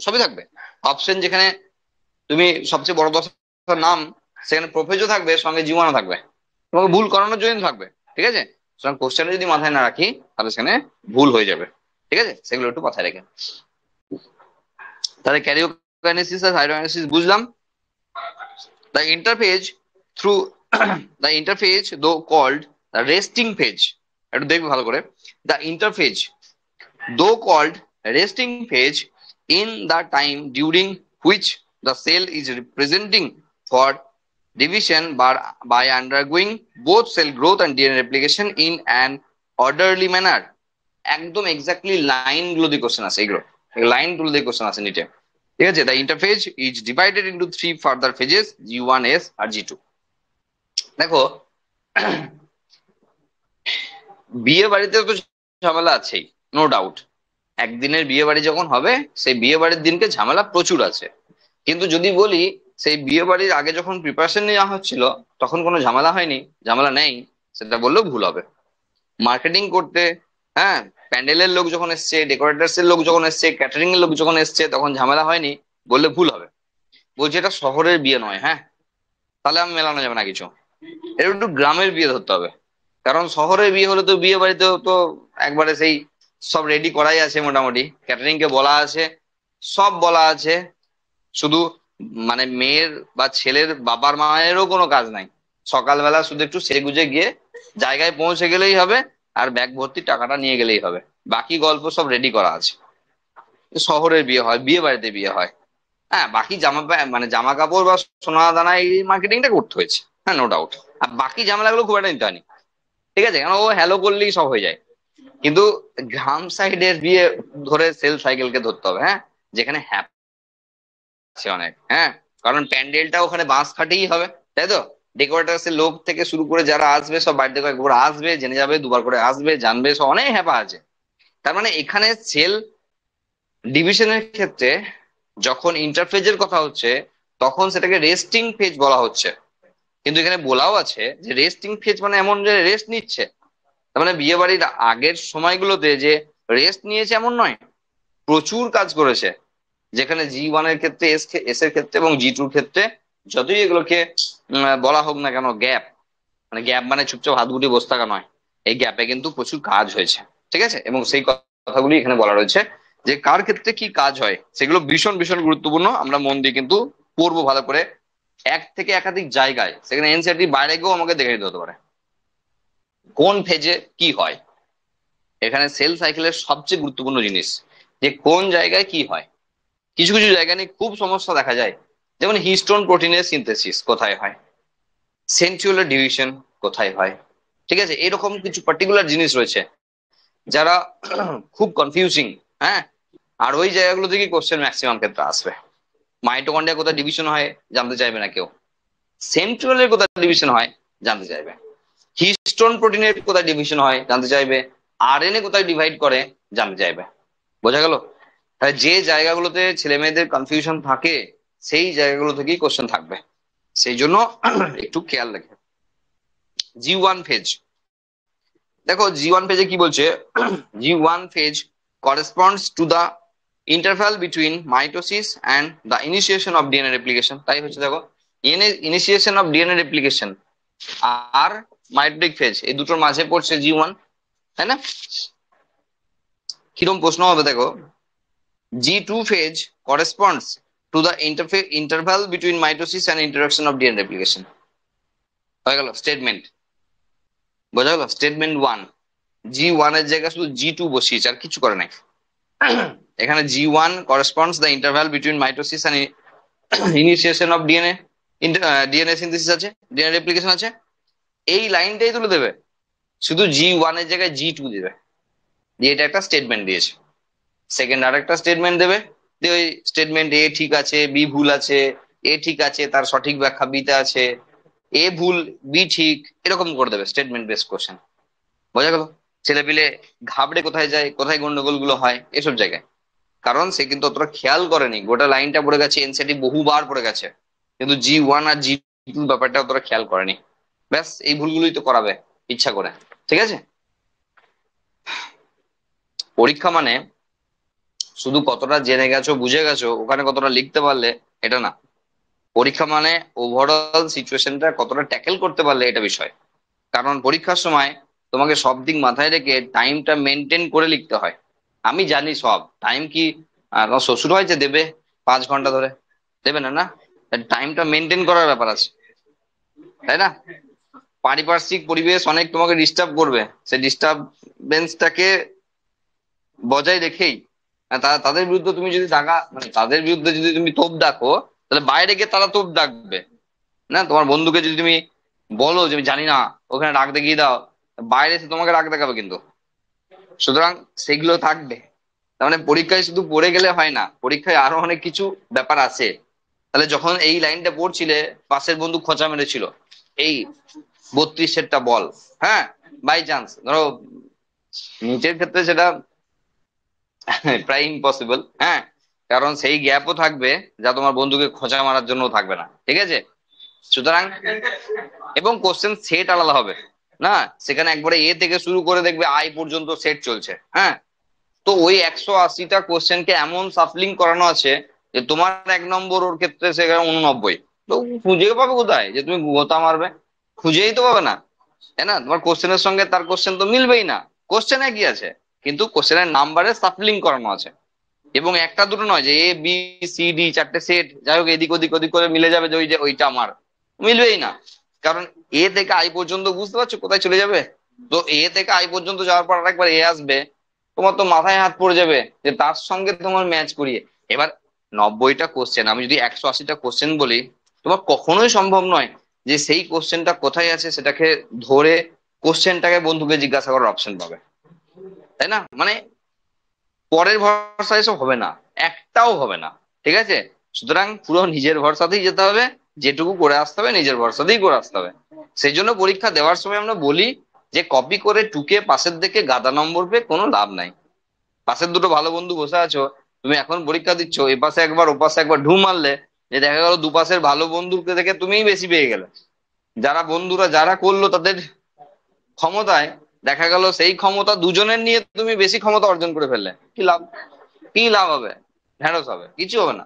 সবই থাকবে। অপশন যেখানে তুমি সবচেয়ে বড় দশার নাম, সেখানে প্রোফেজও থাকবে, সঙ্গে G1ও থাকবে, তোমাকে ভুল করানোর জন্য থাকবে। ঠিক আছে, সুতরাং কোশ্চেনটা যদি মাথায় না রাখি তাহলে সেখানে ভুল হয়ে যাবে। ঠিক আছে, সেগুলো একটু মাথায় রেখে। তাহলে ক্যারিওকাইনেসিস আর থাইরোকাইনেসিস বুঝলাম। The interphase through the interphase though called the resting phase, একটু দেখবে ভালো করে। The interphase though called resting phase in the time during which the cell is representing for division by undergoing both cell growth and DNA replication in an orderly manner। একদম exactly line গুলো দিয়ে question আছে, এগুলো line গুলো দিয়ে question আছে নিচে। ঠিক আছে, the interphase is divided into 3 further phases, G1, S আর G2। দেখো, বিয়ে বাড়িতে তো ঝামেলা আছেই, নো ডাউট। একদিনের বিয়ে বাড়ি যখন হবে, সেই বিয়ে বাড়ির দিনকে ঝামেলা প্রচুর আছে। কিন্তু যদি বলি সেই বিয়ে বাড়ির আগে যখন প্রিপারেশন নেওয়া হচ্ছিল তখন কোনো ঝামেলা হয়নি, ঝামেলা নেই, সেটা বললেও ভুল হবে। মার্কেটিং করতে, হ্যাঁ, প্যান্ডেলের লোক যখন এসছে, ডেকোরেটার্স এর লোক যখন এসছে, ক্যাটারিং এর লোক যখন এসছে, তখন ঝামেলা হয়নি বললে ভুল হবে। বলছি এটা শহরের বিয়ে নয়, হ্যাঁ, তাহলে আমি মেলানো যাবে না কিছু, এর একটু গ্রামের বিয়ে ধরতে হবে। কারণ শহরের বিয়ে হলে তো বিয়ে বাড়িতেও তো একবারে সেই সব রেডি করাই আছে, মোটামুটি ক্যাটারিং কে বলা আছে, সব বলা আছে, শুধু মানে মেয়ের বা ছেলের বাবার মায়েরও কোনো কাজ নাই। সকালবেলা শুধু একটু সেগুজে গিয়ে জায়গায় পৌঁছে গেলেই হবে, আর ব্যাগ ভর্তি টাকাটা নিয়ে গেলেই হবে, বাকি গল্প সব রেডি করা আছে। শহরের বিয়ে হয়, বিয়ে বাড়িতে বিয়ে হয়, হ্যাঁ, বাকি মানে জামা কাপড় বা সোনা দানা এই মার্কেটিংটা করতে হয়েছে, হ্যাঁ, নো ডাউট। আর বাকি ঝামেলাগুলো খুব একটা নিতে হয়নি। ঠিক আছে, কারণ ও হ্যালো করলেই সব হয়ে যায়। কিন্তু গ্রাম সাইডের বিয়ে ধরে সেল সাইকেলকে ধরতে হবে, হ্যাঁ, যেখানে হ্যাঁ আছে অনেক, হ্যাঁ, কারণ প্যান্ডেলটা ওখানে বাঁশ খাটেই হবে, তাই তো। ডেকোরেটার্স এর লোক থেকে শুরু করে যারা আসবে সব বাড়িতে একবার আসবে, জেনে যাবে, দুবার করে আসবে, জানবে, সব অনেক হ্যাপা আছে। তার মানে এখানে সেল ডিভিশনের ক্ষেত্রে যখন ইন্টারফেজের কথা হচ্ছে, তখন সেটাকে রেস্টিং ফেজ বলা হচ্ছে। কিন্তু এখানে বলাও আছে যে রেস্টিং ফেজ মানে এমন যে রেস্ট নিচ্ছে, তার মানে বিয়ে বাড়ির আগের সময়গুলোতে যে রেস্ট নিয়েছে এমন নয়, প্রচুর কাজ করেছে। যেখানে G1 এর ক্ষেত্রে, এস এর ক্ষেত্রে এবং G2 ক্ষেত্রে যতই এগুলোকে বলা হোক না কেন গ্যাপ, মানে গ্যাপ মানে চুপচাপ হাত গুটিয়ে বসে থাকা নয়, এই গ্যাপে কিন্তু প্রচুর কাজ হয়েছে। ঠিক আছে, এবং সেই কথাগুলি এখানে বলা রয়েছে যে কার ক্ষেত্রে কি কাজ হয়, সেগুলো ভীষণ ভীষণ গুরুত্বপূর্ণ। আমরা মন দিয়ে কিন্তু পড়বো ভালো করে, এক থেকে একাধিক জায়গায়, সেখানে এনসিইআরটি বাইরে গিয়েও আমাকে দেখে দিতে হতে পারে কোন ফেজে কি হয়। এখানে সেল সাইকেলের সবচেয়ে গুরুত্বপূর্ণ জিনিস যে কোন জায়গায় কি হয়। কিছু কিছু জায়গা নিয়ে খুব সমস্যা দেখা যায়, যেমন হিস্টোন প্রোটিনের সিনথেসিস কোথায় হয়, সেন্ট্রিওলের ডিভিশন কোথায় হয়। ঠিক আছে, এরকম কিছু পার্টিকুলার জিনিস রয়েছে যারা খুব কনফিউজিং, হ্যাঁ, আর ওই জায়গাগুলো থেকে কোশ্চেন ম্যাক্সিমাম ক্ষেত্রে আসবে। মাইটোকন্ড্রিয়া কোথায় ডিভিশন হয় জানতে চাইবে না কেউ, সেন্ট্রিওলের কোথায় ডিভিশন হয় জানতে চাইবে, হিস্টোন প্রোটিনের কোথায় ডিভিশন হয় জানতে চাইবে, আরএনএ কোথায় ডিভাইড করে জানতে চাইবে। বোঝা গেল? তাহলে যে জায়গাগুলোতে ছেলে মেয়েদের কনফিউশন থাকে সেই জায়গাগুলো থেকেই কোশ্চেন থাকবে, সেই জন্য একটু খেয়াল রেখে। G1 ফেজ, দেখো G1 ফেজে কি বলছে, G1 phase corresponds to the interval between mitosis and the initiation of DNA replication. তাই হচ্ছে, দেখো, ইনিশিয়েশন অফ ডিএনএ রেপ্লিকেশন আর মাইটোটিক ফেজ, এই দুটোর মাঝে পড়ছে G1, তাই না? কিরকম প্রশ্ন হবে দেখো, G2 phase corresponds to the interval between mitosis and introduction of DNA replication। হয়ে গেল স্টেটমেন্ট, বোঝা গেল? স্টেটমেন্ট 1, G1 এর জায়গায় শুধু G2 বসিয়েছে, আর কিছু করে নাই। এখানে G1 corresponds the interval between mitosis and initiation of DNA synthesis আছে, DNA replication আছে, এই লাইনটাই তুলে দেবে, শুধু G1 এর জায়গায় G2 দেবে, দিয়ে এটা একটা স্টেটমেন্ট দিয়েছে। সেকেন্ড আর একটা স্টেটমেন্ট দেবে, দিয়ে ওই স্টেটমেন্ট এ ঠিক আছে, বি ভুল আছে, এ ঠিক আছে তার সঠিক ব্যাখ্যা বিতে আছে, এ ভুল বি ঠিক, এরকম করে দেবে স্টেটমেন্ট বেস কোশ্চেন। বোঝা গেল? ছেলে পিলে ঘাবড়ে কোথায় যায়, কোথায় গন্ডগোল গুলো হয় এসব জায়গায়, কারণ সে কিন্তু অতটা খেয়াল করেনি, গোটা লাইনটা পড়ে গেছে, এনসিটি বহুবার পড়ে গেছে, কিন্তু G1 আর G2 ব্যাপারটা অতটা খেয়াল করেনি। ব্যাস এই ভুলগুলোই তো করাবে ইচ্ছা করে। ঠিক আছে? পরীক্ষা মানে শুধু কতটা জেনে গেছো বুঝে গেছো ওখানে কতটা লিখতে পারলে এটা না। পরীক্ষা মানে ওভারঅল সিচুয়েশনটা কতটা ট্যাকেল করতে পারলে এটা বিষয়। কারণ পরীক্ষার সময় তোমাকে সব দিক মাথায় রেখে টাইমটা মেনটেন করে লিখতে হয়। আমি জানি সব টাইম কি তোমার শ্বশুর হয় যে দেবে 5 ঘন্টা ধরে? দেবে না, না। টাইমটা মেনটেন করার ব্যাপার আছে, তাই না? পারিপার্শ্বিক পরিবেশ অনেক তোমাকে ডিস্টার্ব করবে, সেই ডিস্টারবেন্সটাকে বজায় রেখেই তাদের বিরুদ্ধে তুমি যদি মানে তাদের বিরুদ্ধে যদি তুমি তোপ ডাকো, তাহলে বাইরে গিয়ে তারা তোপ ডাকবে। না, তোমার বন্ধুকে যদি তুমি বলো যে আমি জানি না, ওখানে রাগ দেখিয়ে দাও, বাইরে এসে তোমাকে রাগ দেখাবে কিন্তু। সুতরাং সেগুলো থাকবে। তার মানে পরীক্ষায় শুধু পড়ে গেলে হয় না, পরীক্ষায় আরো অনেক কিছু ব্যাপার আছে। তাহলে যখন এই লাইনটা পড়ছিলে, পাশের বন্ধু খোঁচা মেরেছিল এই 32-এরটা বল, হ্যাঁ, বাই চান্স ধরো, নিচের ক্ষেত্রে সেটা প্রায় ইম্পসিবল, হ্যাঁ, কারণ সেই গ্যাপও থাকবে যা তোমার বন্ধুকে খোঁচা মারার জন্য থাকবে না। ঠিক আছে? সুতরাং এবং কোশ্চেন সেট আলাদা হবে না, সেখানে একবারে এ থেকে শুরু করে দেখবে আই পর্যন্ত সেট চলছে, হ্যাঁ। তো ওই 180টা কোশ্চেনকে এমন সাফলিং করানো আছে যে তোমার 1 নম্বর, ওর ক্ষেত্রে সেখানে 89। তো খুঁজে পাবে কোথায় যে তুমি গোতা মারবে? খুঁজেই তো পাবে না, তাই না? তোমার কোশ্চেনের সঙ্গে তার কোশ্চেন তো মিলবেই না। কোশ্চেনে কি আছে, কিন্তু কোশ্চেনের নাম্বারে সাফলিং করানো আছে। এবং একটা দুটো নয় যে A B C D 4টে সেট, যাই হোক এদিক ওদিক ওদিক করে মিলে যাবে যে ওই যে ওইটা আমার, মিলবেই না। কারণ এ থেকে আই পর্যন্ত বুঝতে পারছো কোথায় চলে যাবে? তো এ থেকে আই পর্যন্ত যাওয়ার পর আরেকবার এ আসবে, তোমার তো মাথায় হাত পড়ে যাবে যে তার সঙ্গে তোমার ম্যাচ করিয়ে। এবার 90টা কোশ্চেন, আমি যদি 180টা কোশ্চেন বলি, তোমার কখনোই সম্ভব নয় যে সেই কোশ্চেনটা কোথায় আছে সেটাকে ধরে কোশ্চেনটাকে বন্ধুকে জিজ্ঞাসা করার অপশন পাবে, তাই না? মানে পরের ভরসা এসব হবে না, একটাও হবে না। ঠিক আছে? সুতরাং পুরো নিজের ভরসাতেই যেতে হবে, যেটুকু করে আসতে হবে নিজের ভরসাতেই করে আসতে হবে। সেই জন্য পরীক্ষা দেওয়ার সময় আমরা বলি যে কপি করে টুকে পাশের দিকে গাদা নম্বর পেয়ে কোনো লাভ নাই। পাশের দুটো ভালো বন্ধু বসে আছো, তুমি এখন পরীক্ষা দিচ্ছ, এ পাশে একবার ও পাশে একবার ঢু মারলে, যে দেখা গেল দুপাশের ভালো বন্ধুকে থেকে তুমিই বেশি পেয়ে গেলে। যারা বন্ধুরা যারা করলো তাদের ক্ষমতায়, দেখা গেল সেই ক্ষমতা দুজনের নিয়ে তুমি বেশি ক্ষমতা অর্জন করে ফেললে, কি লাভ? কি লাভ হবে? ঢেঁড়স হবে, কিছু হবে না।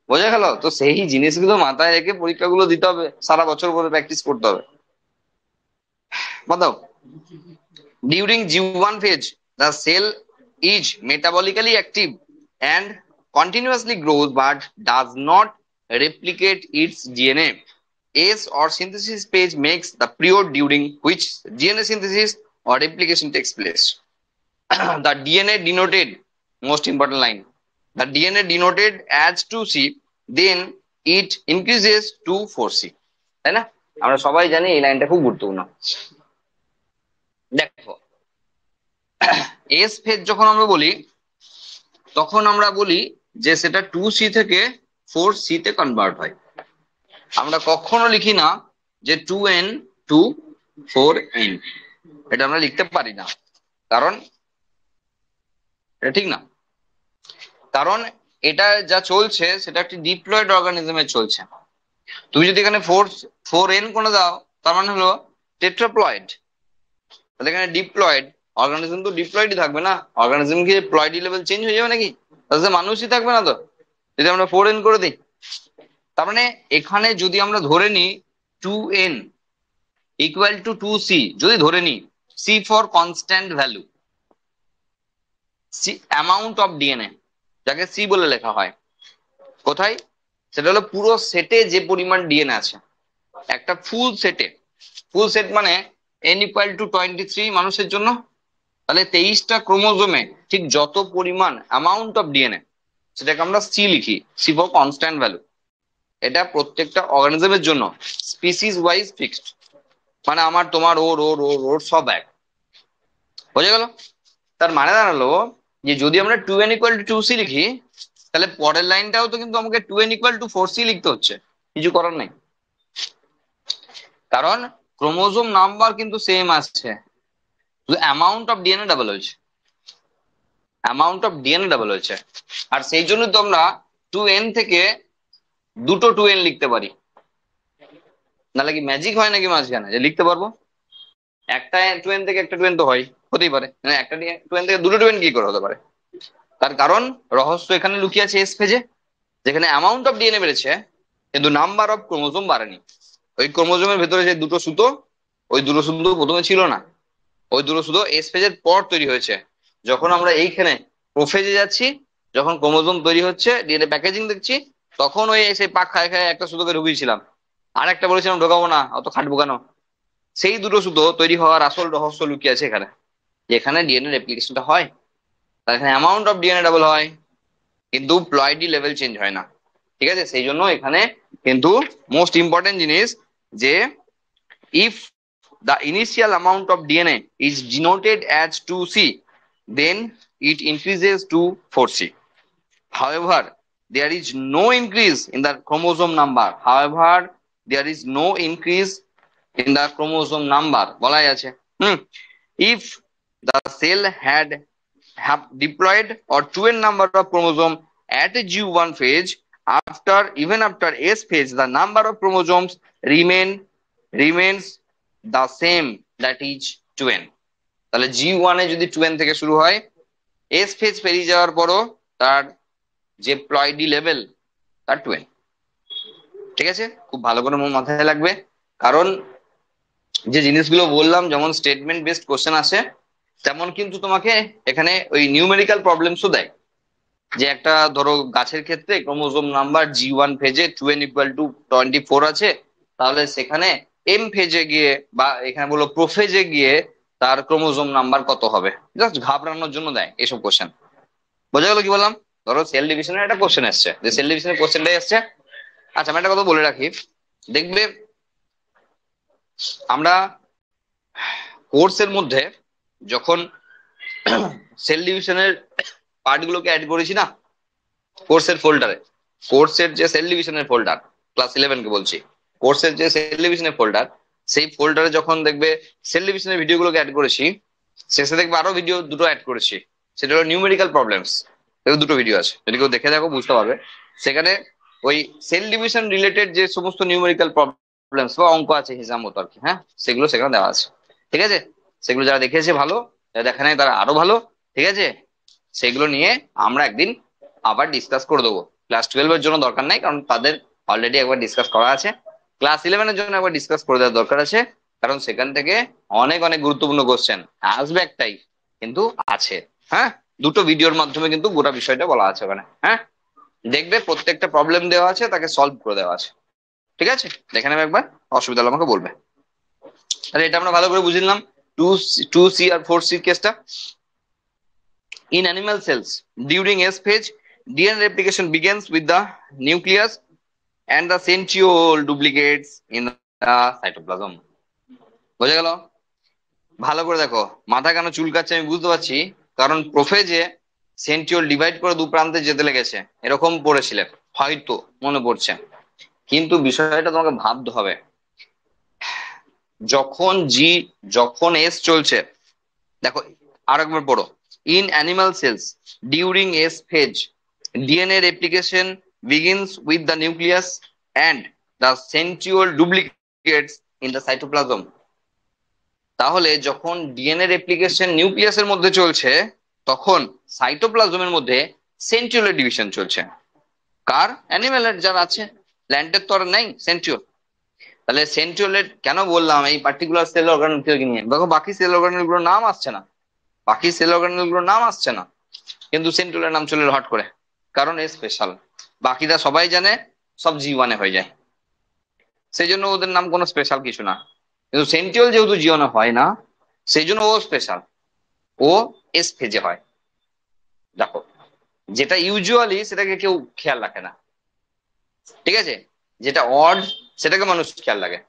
বোঝা গেল? তো সেই জিনিসগুলো মাথায় রেখে পরীক্ষাগুলো দিতে হবে, সারা বছর করে প্র্যাকটিস করতে হবে। বাদাও। During G1 phase, the cell is metabolically active and continuously grows but does not replicate its DNA. S or synthesis page makes the period during which DNA synthesis or replication takes place. The DNA denoted, most important line, the DNA denoted as 2C, then it increases to 4C. তাই না? আমরা সবাই জানি এই লাইনটা খুব গুরুত্বপূর্ণ। দেখো, এস ফেজ যখন আমরা বলি, তখন আমরা বলি যে সেটা 2C থেকে 4C তে কনভার্ট হয়। আমরা কখনো লিখি না যে 2N টু 4N, এটা আমরা লিখতে পারি না, কারণ এটা ঠিক না। কারণ এটা যা চলছে সেটা একটি ডিপ্লয়েড অর্গানিজমে চলছে। তুমি যদি এখানে 4N করে দাও, তার মানে হলো টেট্রাপ্লয়েড। তাহলে এখানে ডিপ্লয়েড অর্গানিজম তো ডিপ্লয়েডই থাকবে না, অর্গানিজম কি প্লয়েডি লেভেল চেঞ্জ হয়ে যাবে নাকি? তাহলে মানুষই থাকবে না তো, যদি আমরা 4N করে দিই। তার মানে এখানে যদি আমরা ধরে নিই 2N ইকুয়াল টু 2C, যদি ধরে নিই C for constant value, C amount of DNA, যাকে C বলে লেখা হয়, কোথায়? সেটা হলো পুরো সেটে যে পরিমাণ ডিএনএ আছে, একটা ফুল সেটে। ফুল সেট মানে N ইকুয়াল টু 23 মানুষের জন্য, তাহলে 23টা ক্রোমোজোমে ঠিক যত পরিমাণ অ্যামাউন্ট অফ ডিএনএ, সেটাকে আমরা C লিখি, C ফর কনস্ট্যান্ট ভ্যালু। এটা প্রত্যেকটা অর্গানিজমের জন্য স্পিসিস ওয়াইজ ফিক্সড, মানে আমার তোমার ওর ওর ওর ওর সব এক। বোঝা গেল? তার মানে দাঁড়ালো যে যদি আমরা 2N ইকুয়াল টু 2C লিখি, তাহলে পরের লাইনটাও তো কিন্তু আমাকে 2N ইকুয়াল টু 4C লিখতে হচ্ছে, কিছু করার নেই। কারণ ক্রোমোজোম নাম্বার কিন্তু সেম আসছে, শুধু অ্যামাউন্ট অফ ডিএনএ ডাবল হয়েছে, অ্যামাউন্ট অফ ডিএনএ ডাবল হয়েছে। আর সেই জন্য তো আমরা 2n থেকে দুটো 2n লিখতে পারি, নাহলে কি ম্যাজিক হয় নাকি মাঝখানে যে লিখতে পারবো? একটা 2n থেকে একটা 2n তো হয়, হতেই পারে, মানে একটা 2n থেকে দুটো 2n কি করে হতে পারে? তার কারণ রহস্য এখানে লুকিয়ে আছে এস ফেজে, যেখানে অ্যামাউন্ট অফ ডিএনএ বেড়েছে কিন্তু নাম্বার অফ ক্রোমোজোম বাড়েনি। ওই ক্রোমোজোমের ভেতরে যে দুটো সুতো, ওই দুটো সুতো প্রথমে ছিল না, ওই দুটো সুতো এস ফেজের পর তৈরি হয়েছে। যখন আমরা এইখানে প্রোফেজে যাচ্ছি, যখন ক্রোমোজোম তৈরি হচ্ছে, ডিএনএ প্যাকেজিং দেখছি, তখন ওই সেই পাক খায় খায় একটা সুতোকে ঢুকিয়েছিলাম, আর একটা বলেছিলাম ঢোকাবো না, অত খাটবো কেন। সেই দুটো সুতো তৈরি হওয়ার আসল রহস্য লুকিয়ে আছে এখানে, যেখানে ডিএনএ রেপ্লিকেশনটা হয়। তার এখানে অ্যামাউন্ট অফ ডিএনএ ডাবল হয় কিন্তু প্লয়েডি লেভেল চেঞ্জ হয় না। ঠিক আছে, সেই জন্য এখানে কিন্তু মোস্ট ইম্পর্টেন্ট জিনিস যে if the initial amount of DNA is denoted as 2C, then it increases to 4C. However, there is no increase in the chromosome number. However, there is no increase in the chromosome number. বলাই আছে। If the cell had have diploid or 2n number of chromosome at a G1 phase, even after S phase, the number of chromosomes remains the same, that is 2n. তাহলে G1 এ যদি 2n থেকে শুরু হয়, S phase পেরিয়ে যাওয়ার পরও তার যে প্লয়েডি লেভেল তার 2n। ঠিক আছে, খুব ভালো করে মাথায় লাগবে, কারণ যে জিনিসগুলো বললাম যেমন স্টেটমেন্ট বেসড কোশ্চেন আসে, তেমন কিন্তু তোমাকে এখানে ওই নিউমেরিক্যাল প্রবলেমসও দেয়। যে একটা ধরো গাছের ক্ষেত্রে ক্রোমোজোম নাম্বার G1 ফেজে 2n ইকুয়াল টু 24 আছে, তাহলে সেখানে এম ফেজে গিয়ে বা এখানে বলো প্রোফেজে গিয়ে তার ক্রোমোজোম নাম্বার কত হবে, জাস্ট ঘাবড়ানোর জন্য দেয় এসব কোশ্চেন। বোঝা গেল কি বললাম? ধরো সেল ডিভিশনের একটা কোশ্চেন এসছে, যে সেল ডিভিশনের কোশ্চেনটাই এসছে। আচ্ছা, আমি একটা কথা বলে রাখি, দেখবে আমরা কোর্সের মধ্যে যখন সেল ডিভিশনের পার্ট গুলোকে অ্যাড করেছি না কোর্সের ফোল্ডারে, কোর্সের যে সেল ডিভিশনের ফোল্ডার, ক্লাস 11 কে বলছি, কোর্সের যে সেল ডিভিশনের ফোল্ডার, সেই ফোল্ডারে যখন দেখবে সেল ডিভিশনের ভিডিওগুলোকে অ্যাড করেছি, শেষে দেখবে আরো ভিডিও দুটো অ্যাড করেছি, সেটা হলো নিউমেরিক্যাল প্রবলেমস। দুটো ভিডিও আছে, যদি কেউ দেখে দেখো বুঝতে পারবে। সেখানে ওই সেল ডিভিশন রিলেটেড যে সমস্ত নিউমেরিক্যাল প্রবলেমস বা অঙ্ক আছে হিসাব মতো আর কি, হ্যাঁ, সেগুলো সেখানে দেওয়া আছে। ঠিক আছে, সেগুলো যারা দেখেছে ভালো, যারা দেখে নাই তারা আরো ভালো। ঠিক আছে, সেগুলো নিয়ে আমরা একদিন আবার ডিসকাস করে দেবো। ক্লাস 12 এর জন্য দরকার নাই, কারণ তাদের অলরেডি একবার ডিসকাস করা আছে। ক্লাস 11 এর জন্য একবার ডিসকাস করে দেওয়ার দরকার আছে, কারণ সেখান থেকে অনেক অনেক গুরুত্বপূর্ণ কোশ্চেন আসবে একটাই, কিন্তু আছে। হ্যাঁ, দুটো ভিডিওর মাধ্যমে কিন্তু গোটা বিষয়টা বলা আছে ওখানে। হ্যাঁ, দেখবে প্রত্যেকটা প্রবলেম দেওয়া আছে, তাকে সলভ করে দেওয়া আছে। ঠিক আছে, দেখে নেবে একবার, অসুবিধা হলে আমাকে বলবে। তাহলে এটা আমরা ভালো করে বুঝে নিলাম, টু 2C আর 4C কেসটা। In animal cells, during S phase, DNA replication begins with the nucleus and the centriole duplicates in the cytoplasm. বোঝা গেল? ভালো করে দেখো, মাথা কেন চুলকাচ্ছে আমি বুঝতে পারছি, কারণ প্রোফেজে সেন্ট্রিওল ডিভাইড করে দু প্রান্তে যেতে লেগেছে, এরকম পড়েছিলেন হয়তো মনে পড়ছে। কিন্তু বিষয়টা তোমাকে ভাবতে হবে, যখন এস চলছে, দেখো আরেকবার পড়ো, in animal cells during S phase DNA replication begins with the nucleus and the centriole duplicates in the cytoplasm. তাহলে যখন ডিএনএ রেপ্লিকেশন নিউক্লিয়াসের মধ্যে চলছে, তখন সাইটোপ্লাজমের মধ্যে সেন্ট্রিওলের ডিভিশন চলছে। কার? অ্যানিমেলের, যার আছে, প্ল্যান্টের তো আর নেই সেন্ট্রিওল। তাহলে সেন্ট্রিওলের কেন বললাম এই পার্টিকুলার সেল অর্গানেল নিয়ে, দেখো বাকি সেল অর্গানেল গুলোর নাম আসছে না, বাকি সেল অর্গানেল গুলোর নাম আসছে না, কিন্তু সেন্ট্রিওলের নাম চলে হট করে, কারণ এ স্পেশাল। বাকিরা সবাই জানে, সব G1 হয়ে যায়, সেই জন্য ওদের নাম কোনো স্পেশাল কিছু না। কিন্তু সেন্ট্রিওল যেহেতু G1 হয় না, সেই জন্য ও স্পেশাল, ও এস ফেজে হয়। দেখো, যেটা ইউজুয়ালি সেটাকে কেউ খেয়াল রাখে না। ঠিক আছে, যেটা অড সেটাকে মানুষ খেয়াল রাখে,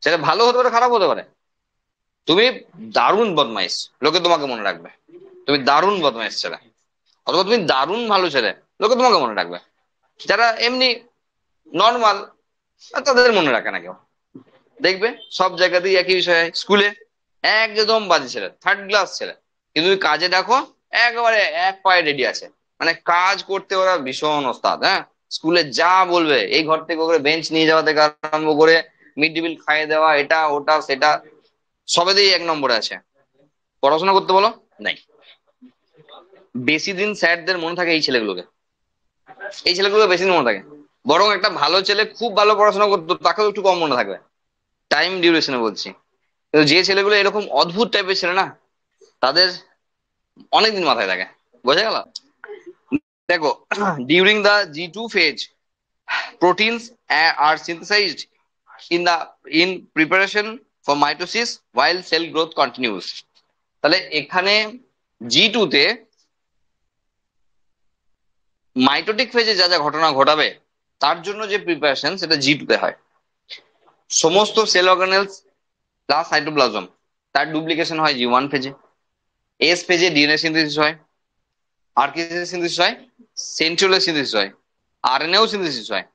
সেটা ভালো হতে পারে খারাপ হতে পারে। তুমি দারুণ বদমাইশ, লোকে তোমাকে মনে রাখবে, তুমি দারুণ বদমাইশ ছেলে, অথবা তুমি দারুণ ভালো ছেলে, লোকে তোমাকে মনে রাখবে। যারা এমনি নর্মাল, তাদের মনে রাখে না কেউ। দেখবে সব জায়গাতেই একই বিষয়, স্কুলে একদম বাজে ছেলে, থার্ড ক্লাস ছেলে, কিন্তু কাজে দেখো একেবারে এক পায়ে রেডি আছে। মানে কাজ করতে ওরা ভীষণ ওস্তাদ। হ্যাঁ, স্কুলে যা বলবে, এই ঘর থেকে ওখানে বেঞ্চ নিয়ে যাওয়া থেকে আরম্ভ করে মিড ডে মিল খাইয়ে দেওয়া, এটা ওটা সেটা, সবেতেই এক নম্বরে আছে। পড়াশোনা করতে বলো, নাই। বেশি দিন স্যারদের মনে থাকে এই ছেলেগুলোকে, এই ছেলেগুলো বেশি দিন মনে থাকে। বরং একটা ভালো ছেলে খুব ভালো পড়াশোনা করতো, তাকেও একটু কম মনে থাকবে, টাইম ডিউরেশনে বলছি। কিন্তু যে ছেলেগুলো এরকম অদ্ভুত টাইপের ছেলে না, তাদের অনেকদিন মাথায় থাকে। বোঝা গেল? দেখো, during the G2 phase, proteins are synthesized in preparation for mitosis while cell growth continues. তাহলে এখানে G2 তে মাইটোটিক ফেজে যা যা ঘটনা ঘটাবে তার জন্য যে প্রিপারেশন, সেটা G2 তে হয়। সমস্ত সেল অর্গানেলস প্লাস সাইটোপ্লাজম, তার ডুপ্লিকেশন হয় G1 ফেজে। এস ফেজে ডিএনএ সিনথেসিস হয়। আর কি সিনথেসিস হয়? সেন্ট্রিওলের সিনথেসিস হয়, আরএনএও সিনথেসিস হয়।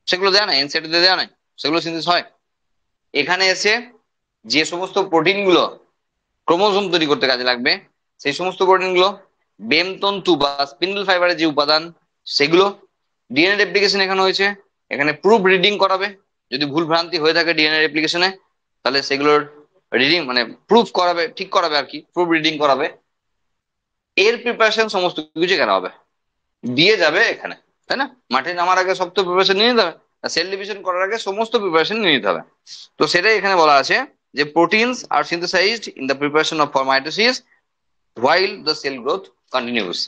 সেগুলো দেয়া না, এনসাইটোতে দেয়া নাই, সেগুলো সিনথেসিস হয়। এখানে এসে যে সমস্ত প্রোটিন গুলো ক্রোমোজোম তৈরি করতে কাজে লাগবে, সেই সমস্ত প্রোটিন গুলো, বেম তন্তু বা স্পিন্ডল ফাইবারের যে উপাদান, সেগুলো ডিএনএ রেপ্লিকেশন এখানে হয়েছে। এখানে প্রুফ রিডিং করাবে। যদি ভুল ভ্রান্তি হয়ে থাকে ডিএনএ রেপ্লিকেশনে, তাহলে সেগুলোর রিডিং মানে প্রুফ করাবে, ঠিক করাবে আর কি, প্রুফ রিডিং করাবে। এর প্রিপারেশন সমস্ত কিছু কেন হবে, দিয়ে যাবে এখানে, তাই না? মাঠে নামার আগে সব তো প্রিপারেশন নিয়ে নিতে হবে, সেল ডিভিশন করার আগে সমস্ত প্রিপারেশন নিয়ে নিতে হবে। তো সেটাই এখানে বলা আছে যে proteins are synthesised in the preparation of mitosis while the cell growth continues.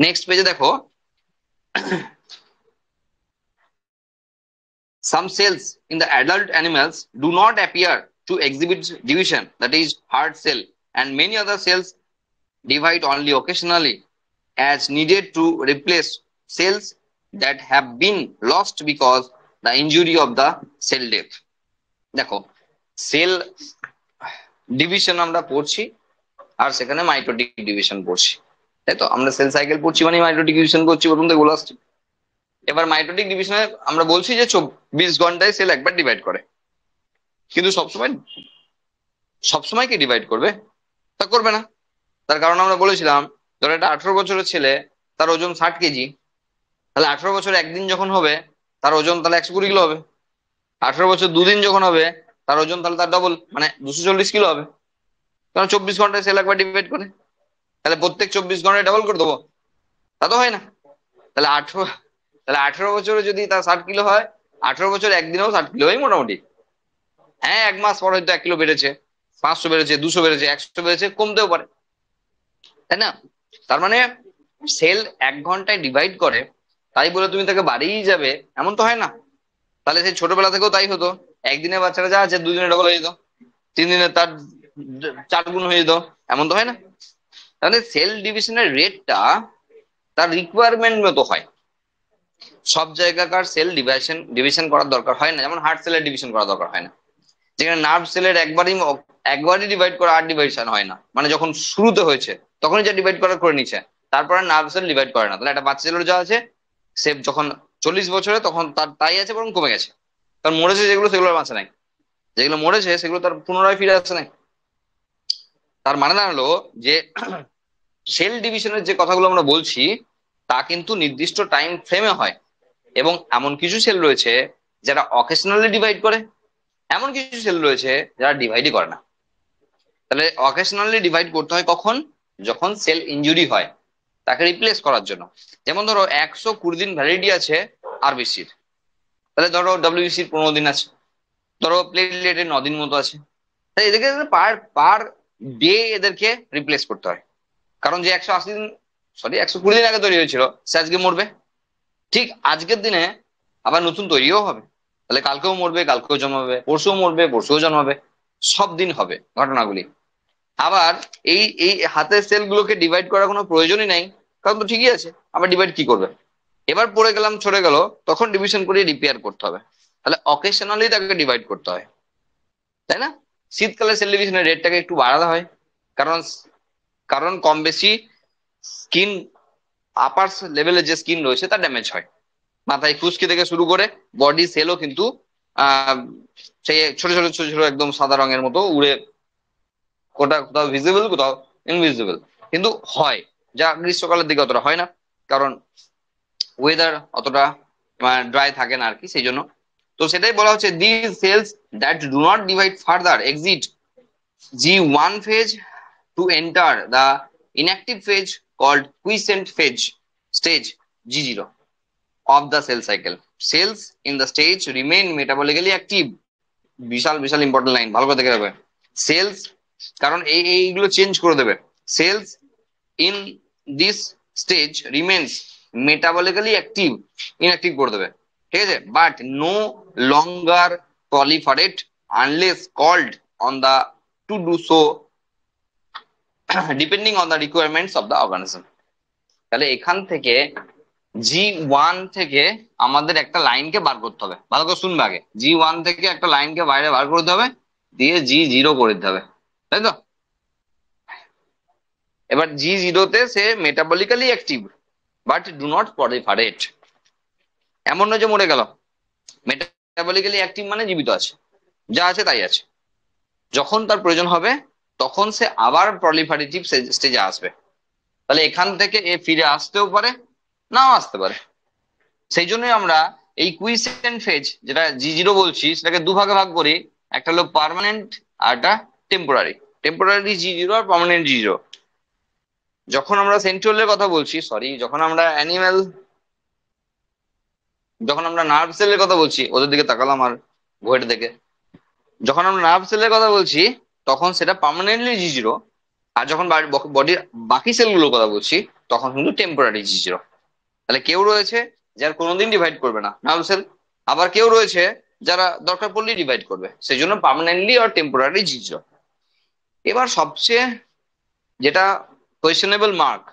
Next পেজে দেখো, some cells in the adult animals do not appear to exhibit division, that is hard cell, and many other cells divide only occasionally as needed to replace cells that have been lost because the injury of the cell death. দেখো, cell division আমরা পড়ছি, আর সেখানে mitotic division পড়ছি, তাই তো? আমরা cell cycle পড়ছি মানে মাইটোটিক ডিভিশন করছি, প্রথম থেকে বলে আসছি। এবার মাইটোটিক ডিভিশনে আমরা বলছি যে 24 ঘন্টায় সেল একবার ডিভাইড করে, কিন্তু সবসময় সবসময় কি ডিভাইড করবে? তা করবে না। তার কারণ আমরা বলেছিলাম, ধরো একটা 18 বছরের ছেলে, তার ওজন 60 কেজি, তাহলে 18 বছর একদিন যখন হবে, তার ওজন তাহলে 120 কিলো হবে। 18 বছর দুদিন যখন হবে, তার ওজন তাহলে তার ডবল, মানে 240 কিলো হবে। কারণ 24 ঘন্টায় সেল একবার ডিভাইড করে, তাহলে প্রত্যেক 24 ঘন্টায় ডাবল করে দেবো? তা তো হয় না। তাহলে 18 বছরে যদি তার 60 কিলো হয়, 18 বছর একদিনেও 60 কিলো হয় মোটামুটি। হ্যাঁ, 1 মাস পর হয়তো 1 কিলো বেড়েছে, 500 বেড়েছে, 200 বেড়েছে, 100 বেড়েছে, কমতেও পারে, তাই না? তার মানে সেল 1 ঘন্টায় ডিভাইড করে, তাই বলে তুমি তাকে বাড়িয়েই যাবে এমন তো হয় না। তাহলে সেই ছোটবেলা থেকেও তাই হতো, একদিনের বাচ্চারা যা আছে 2 দিনে ডবল হয়ে যেত, 3 দিনে তার 4 গুণ হয়ে যেত, এমন তো হয় না। তাহলে সেল ডিভিশনের রেটটা তার রিকোয়ারমেন্ট মতো হয়। সব জায়গাকার সেল ডিভিশন ডিভিশন করার দরকার হয় না, যেমন হার্ট সেলের ডিভিশন করা দরকার হয় না। যেখানে নার্ভ সেলের একবারই ডিভাইড করা, আর ডিভাইশন হয় না, মানে যখন শুরুতে হয়েছে তখনই যা ডিভাইড করা করে নিচ্ছে, তারপরে নার্ভ সেল ডিভাইড করে না। তাহলে একটা বাচ্চা ছেলের যা আছে, সে যখন 40 বছরে, তখন তার তাই আছে, বরং কমে গেছে। কারণ মরেছে যেগুলো, সেগুলো আর বাঁচে নাই। যেগুলো মরেছে সেগুলো তার পুনরায় ফিরে আসছে নাই। তার মানে দাঁড়ালো যে সেল ডিভিশনের যে কথাগুলো আমরা বলছি, তা কিন্তু নির্দিষ্ট টাইম ফ্রেমে হয়। এবং এমন কিছু সেল রয়েছে যারা অকেশনালি ডিভাইড করে, এমন কিছু সেল রয়েছে যারা ডিভাইডই করে না। তাহলে অকেশনালি ডিভাইড করতে হয় কখন? যখন সেল ইনজুরি হয়, তাকে রিপ্লেস করার জন্য। যেমন ধরো 120 দিন ভ্যালিডিটি আছে আরবিসির, তাহলে ধরো ডব্লিউবিসির 15 দিন আছে, ধরো প্লেটলেটের 9 দিন মতো আছে। তাই এদেরকে পার পার ডে এদেরকে রিপ্লেস করতে হয়। কারণ যে 180 দিন, সরি 120 দিন আগে তৈরি হয়েছিল, সে আজকে মরবে। ঠিক আজকের দিনে আবার নতুন তৈরিও হবে, তাহলে কালকেও মরবে, কালকেও জন্মাবে, পরশুও মরবে, পরশুও জন্মাবে, সব দিন হবে ঘটনাগুলি। আবার এই এই হাতের সেল গুলোকে ডিভাইড করার কোনো প্রয়োজনই নাই, কারণ তো ঠিকই আছে, আবার ডিভাইড কি করবে? এবার পড়ে গেলাম, সরে গেল, তখন ডিভিশন করে রিপেয়ার করতে হবে। তাহলে অকেশনালি তাকে ডিভাইড করতে হয়, তাই না? শীতকালে সেল ডিভিশনের রেটটাকে একটু বাড়াতে হয়, কারণ কারণ কম বেশি স্কিন, আপার লেভেলের যে স্কিন রয়েছে তার ড্যামেজ হয়। মাথায় খুশকি থেকে শুরু করে বডি সেলও কিন্তু আহ সেই ছোট ছোট ছোট ছোট একদম সাদা রঙের মতো উড়ে কোথাও কোথাও ভিজিবল কোথাও ইনভিজিবল কিন্তু হয়, যা গ্রীষ্মকালের দিকে অতটা হয় না, কারণ ওয়েদার অতটা ড্রাই থাকে না আর কি, সেই জন্য। তো সেটাই বলা হচ্ছে, this cells that do not divide further exit G1 phase to enter the inactive phase called quiescent phase stage G0 of the cell cycle. Cells in the stage remain metabolically active. Vishal Vishal important line, ভালো করে দেখে রাখবে। Sales, কারণ এইগুলো change করে দেবে। Cells in this stage remains metabolically active, inactive করে দেবে, ঠিক আছে, but no longer proliferate unless called on the to do so depending on the requirements of the organism. তাহলে এখান থেকে G1 থেকে আমাদের একটা লাইনকে বার করতে হবে, ভালো করে শুনবে আগে। G1 থেকে একটা লাইনকে বাইরে বার করতে হবে, দিয়ে G0 করে দিতে হবে, তাই তো? এবার G0 তে সে metabolically active but do not proliferate। এমন নয় যে মরে গেল, মেটাবলিক্যালি অ্যাক্টিভ মানে জীবিত আছে, যা আছে তাই আছে। যখন তার প্রয়োজন হবে তখন সে আবার প্রলিফারেটিভ স্টেজে আসবে। তাহলে এখান থেকে এ ফিরে আসতেও পারে, নাও আসতে পারে। সেই জন্যই আমরা এই কুইসেন্ট ফেজ যেটা G0 বলছি, সেটাকে দুভাগে ভাগ করি, একটা হলো পার্মানেন্ট আর একটা টেম্পোরারি। টেম্পোরারি G0 আর পার্মানেন্ট G0। যখন আমরা সেন্ট্রিওলের কথা বলছি, সরি, যখন আমরা নার্ভ সেলের কথা বলছি, ওদের দিকে তাকালাম আর বইটা দেখে, যখন আমরা নার্ভ সেলের কথা বলছি তখন সেটা পার্মানেন্টলি G0, আর যখন বডির বাকি সেলগুলোর কথা বলছি তখন কিন্তু টেম্পোরারি G0। তাহলে কেউ রয়েছে যার কোনোদিন ডিভাইড করবে না, নার্ভ সেল, আবার কেউ রয়েছে যারা দরকার পড়লেই ডিভাইড করবে, সেই জন্য পার্মানেন্টলি আর টেম্পোরারি G0। এবার সবচেয়ে যেটা কোয়েশ্চেনেবল মার্ক,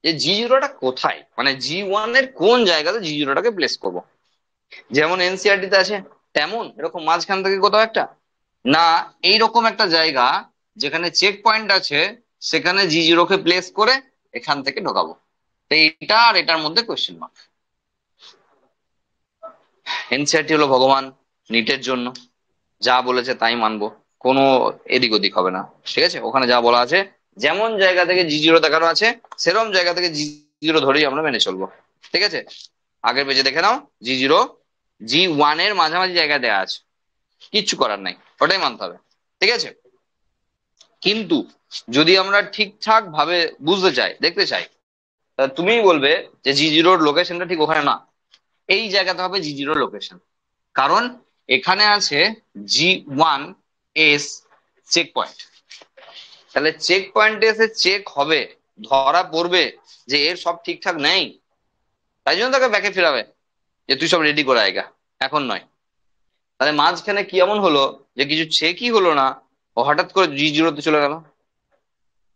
যে G0টা কোথায়, মানে G1 এর কোন জায়গাতে G0টাকে প্লেস করব। যেমন এনসিআরটি তে আছে তেমন এরকম মাঝখান থেকে কোথাও একটা, না এইরকম একটা জায়গা যেখানে চেক পয়েন্ট আছে, সেখানে G0 কে প্লেস করে এখান থেকে ঢোকাবো। তো এটা আর এটার মধ্যে কোয়েশ্চেন মার্ক। এনসিআরটি হলো ভগবান নিটের জন্য, যা বলেছে তাই মানবো, কোনো এদিক ওদিক হবে না, ঠিক আছে? ওখানে যা বলা আছে, যেমন জায়গা থেকে G0 দেখানো আছে সেরকম জায়গা থেকে G0 ধরেই আমরা মেনে চলবো, ঠিক আছে? আগের পেজে দেখে নাও, G0 G1 এর মাঝামাঝি জায়গায় দেওয়া আছে, কিচ্ছু করার নাই, ওটাই মানতে হবে, ঠিক আছে? কিন্তু যদি আমরা ঠিকঠাক ভাবে বুঝতে চাই, দেখতে চাই, তাহলে তুমিই বলবে যে G0 লোকেশনটা ঠিক ওখানে না, এই জায়গাতে হবে G0 লোকেশন। কারণ এখানে আছে G1S চেক পয়েন্ট। তাহলে চেক পয়েন্টে এসে চেক হবে, ধরা পড়বে যে এর সব ঠিকঠাক নেই, তাই জন্য তাকে ব্যাকে ফেরাবে যে তুই সব রেডি করে আয়গা, এখন নয়। তাহলে মাঝখানে কি এমন হলো যে কিছু চেকই হলো না, ও হঠাৎ করে G0 তে চলে গেল,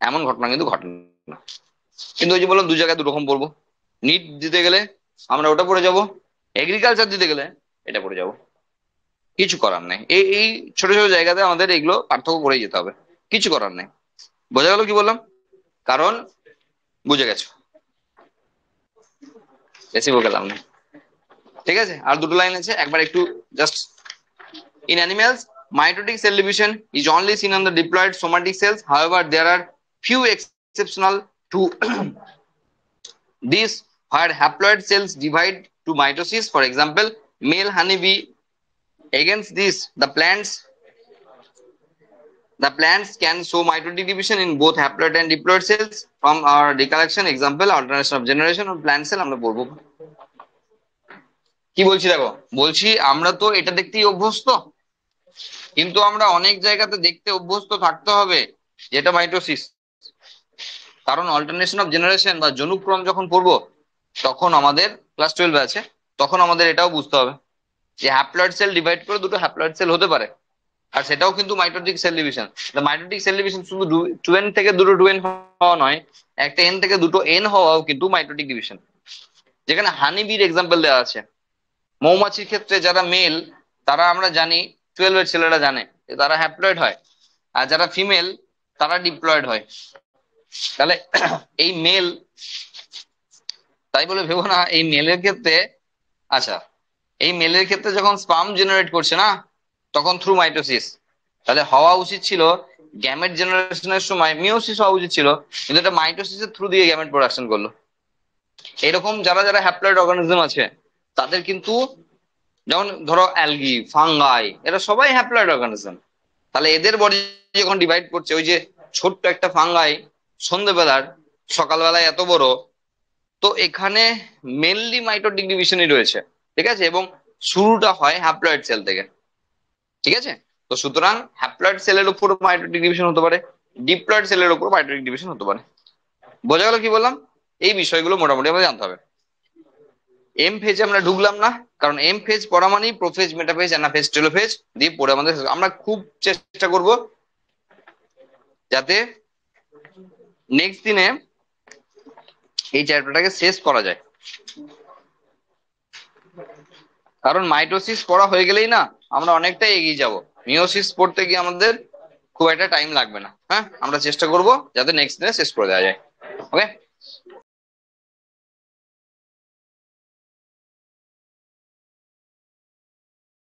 এমন ঘটনা কিন্তু ঘটে না। কিন্তু ওই যে বললাম, দু জায়গায় দু রকম পড়বো, নিট দিতে গেলে আমরা ওটা পড়ে যাব, এগ্রিকালচার দিতে গেলে এটা পড়ে যাব, কিছু করার নেই। এই ছোট ছোট জায়গাতে আমাদের এগুলো পার্থক্য করেই যেতে হবে, কিছু করার নেই। বোঝা গেল কি বললাম? কারণ বুঝে গেছো, বেশি বকে লাভ নেই, ঠিক আছে? আর দুটো লাইন আছে, একবার একটু just. In animals, mitotic cell division is only seen on the diploid somatic cells. However, there are few exceptional to this where haploid cells divide to mitosis. For example, male honeybee. Against this, the plants can show mitotic division in both haploid and diploid cells. From our recollection, example, alternation of generation of plant cell আমরা পড়বো। কি বলছি দেখো, বলছি আমরা তো এটা দেখতেই অভ্যস্ত, কিন্তু আমরা অনেক জায়গাতে দেখতে অভ্যস্ত থাকতে হবে যেটা মাইটোসিস। কারণ অল্টারনেশন অফ জেনারেশন বা জনুক্রম যখন পড়বো, তখন আমাদের ক্লাস 12 আছে, তখন আমাদের এটাও বুঝতে হবে যে হ্যাপ্লয়েড সেল ডিভাইড করে দুটো হ্যাপ্লয়েড সেল হতে পারে, আর সেটাও কিন্তু mitotic cell division. Mitotic cell division শুধু 2n থেকে দুটো 2n হওয়া নয়, একটা n থেকে দুটো n হওয়াও কিন্তু মাইটোটিক ডিভিশন। যেখানে হানিবির এক্সাম্পল দেওয়া আছে, মৌমাছির ক্ষেত্রে যারা মেল তারা আমরা জানি, 12 এর ছেলেরা জানে যে তারা হ্যাপ্লয়েড হয়, আর যারা ফিমেল তারা ডিপ্লয়েড হয়। তাহলে এই মেল, তাই বলে ভেবো না এই মেলের ক্ষেত্রে, আচ্ছা এই মেলের ক্ষেত্রে যখন স্পার্ম জেনারেট করছে না, তখন থ্রু মাইটোসিস। তাহলে হওয়া উচিত ছিল গ্যামেট জেনারেশনের সময় মিওসিস হওয়া উচিত ছিল, কিন্তু এটা মাইটোসিসের থ্রু দিয়ে গ্যামেট প্রোডাকশন করলো। এরকম যারা যারা হ্যাপ্লয়েড অর্গানিজম আছে তাদের কিন্তু, যেমন ধরো অ্যালগি, ফাঙ্গাই, এরা সবাই হ্যাপ্লয়েড অর্গানিজম। তাহলে এদের বডি যখন ডিভাইড করছে, ওই যে ছোট্ট একটা ফাঙ্গাই সন্ধ্যেবেলার, সকালবেলায় এত বড়, তো এখানে মেনলি মাইটোটিক ডিভিশনই রয়েছে, ঠিক আছে, এবং শুরুটা হয় হ্যাপ্লয়েড সেল থেকে, ঠিক আছে। তো সুতরাং হ্যাপ্লয়েড সেলের উপর মাইটোটিক ডিভিশন হতে পারে, ডিপ্লয়েড সেলের উপর মাইটোটিক ডিভিশন হতে পারে। বোঝা গেল কি বললাম? এই বিষয়গুলো মোটামুটি আমাদের জানতে হবে। এম ফেজে আমরা ঢুকলাম না, কারণ এম ফেজ পড়া মানেই প্রোফেজ, মেটাফেজ, অ্যানাফেজ, টেলোফেজ দিয়ে পড়ে আমাদের, আমরা খুব চেষ্টা করব যাতে নেক্সট দিনে এই চ্যাপ্টারটাকে শেষ করা যায়। কারণ মাইটোসিস পড়া হয়ে গেলেই না আমরা অনেকটাই এগিয়ে যাব, মিওসিস পড়তে গিয়ে আমাদের খুব একটা টাইম লাগবে না। হ্যাঁ, আমরা চেষ্টা করব যাতে নেক্সট দিনে শেষ করে দেওয়া যায়। ওকে।